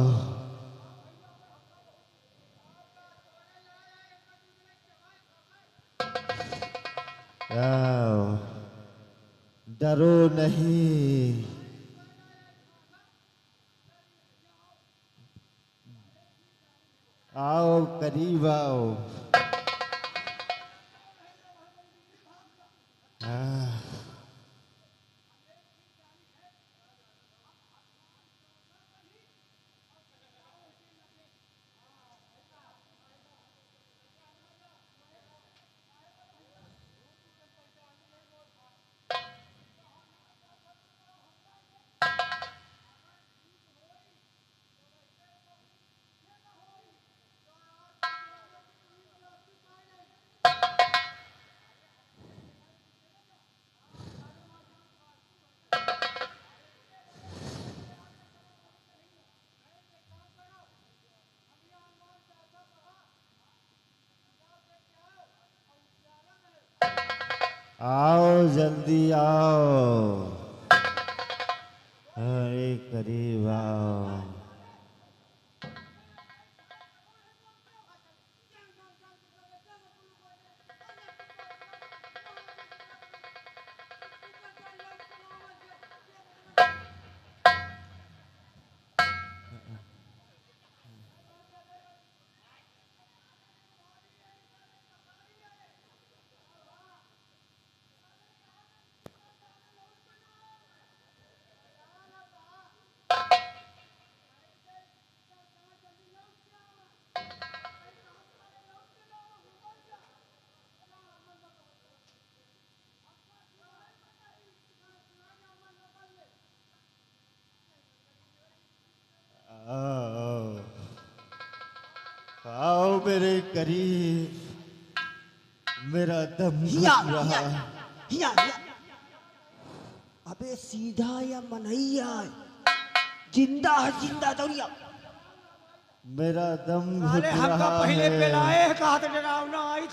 आओ डरो नहीं। आओ करीब आओ। आओ जल्दी आओ। अरे करीब आओ। आओ मेरे करीब। मेरा दम घुट रहा है। हिया अबे सीधा या मनैया जिंदा है जिंदा दौड़िया। मेरा दम घुट अरे हमका रहा पहले है। पिलाए कहा था डरावना आई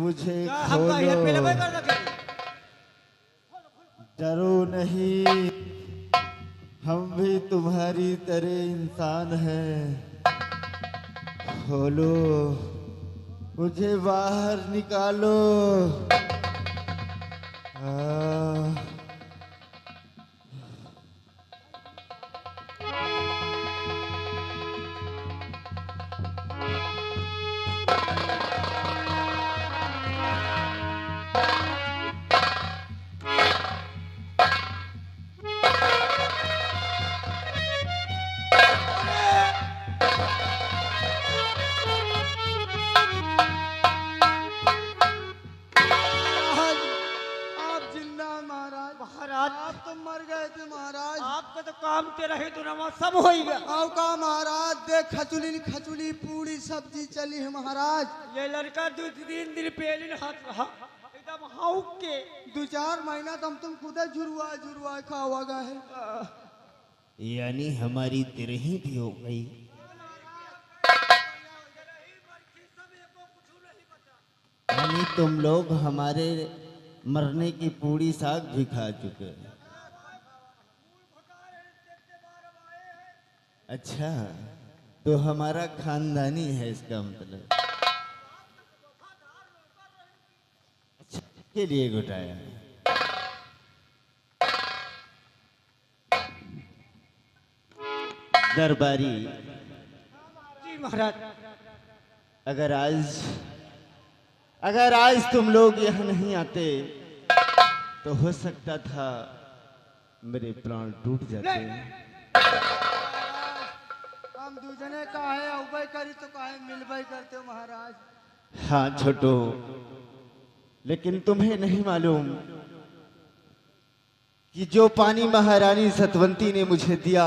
मुझे हमका ये पहले खोलो। कर रखे डरो नहीं, हम भी तुम्हारी तरह इंसान हैं। खोलो, मुझे बाहर निकालो। आप जिंदा हैं महाराज। महाराज आप तो मर गए थे महाराज। आपका तो काम तेरा ही दुनामा सब हो गया। आओ का महाराज, देख खचुली खचुली पूरी सब्जी चली है महाराज। ये लड़का 2-3 दिन पहले हाथ रहा एकदम हाउक के। 2-4 महीना तुम खुद जुरुआ जुरुआ खावा गए है। यानी हमारी तिरही भी हो गई। यानी तुम लोग हमारे मरने की पूरी साग भी खा चुके। अच्छा, तो हमारा खानदानी है इसका मतलब। अच्छा, के लिए घुटाया। दरबारी जी महाराज। अगर आज तुम लोग यहाँ नहीं आते तो हो सकता था मेरे प्राण टूट जाते। हम दूजने काहे उबई करी तो काहे मिलबई करते हो महाराज। हाँ छोटो, लेकिन तुम्हें नहीं मालूम कि जो पानी महारानी सतवंती ने मुझे दिया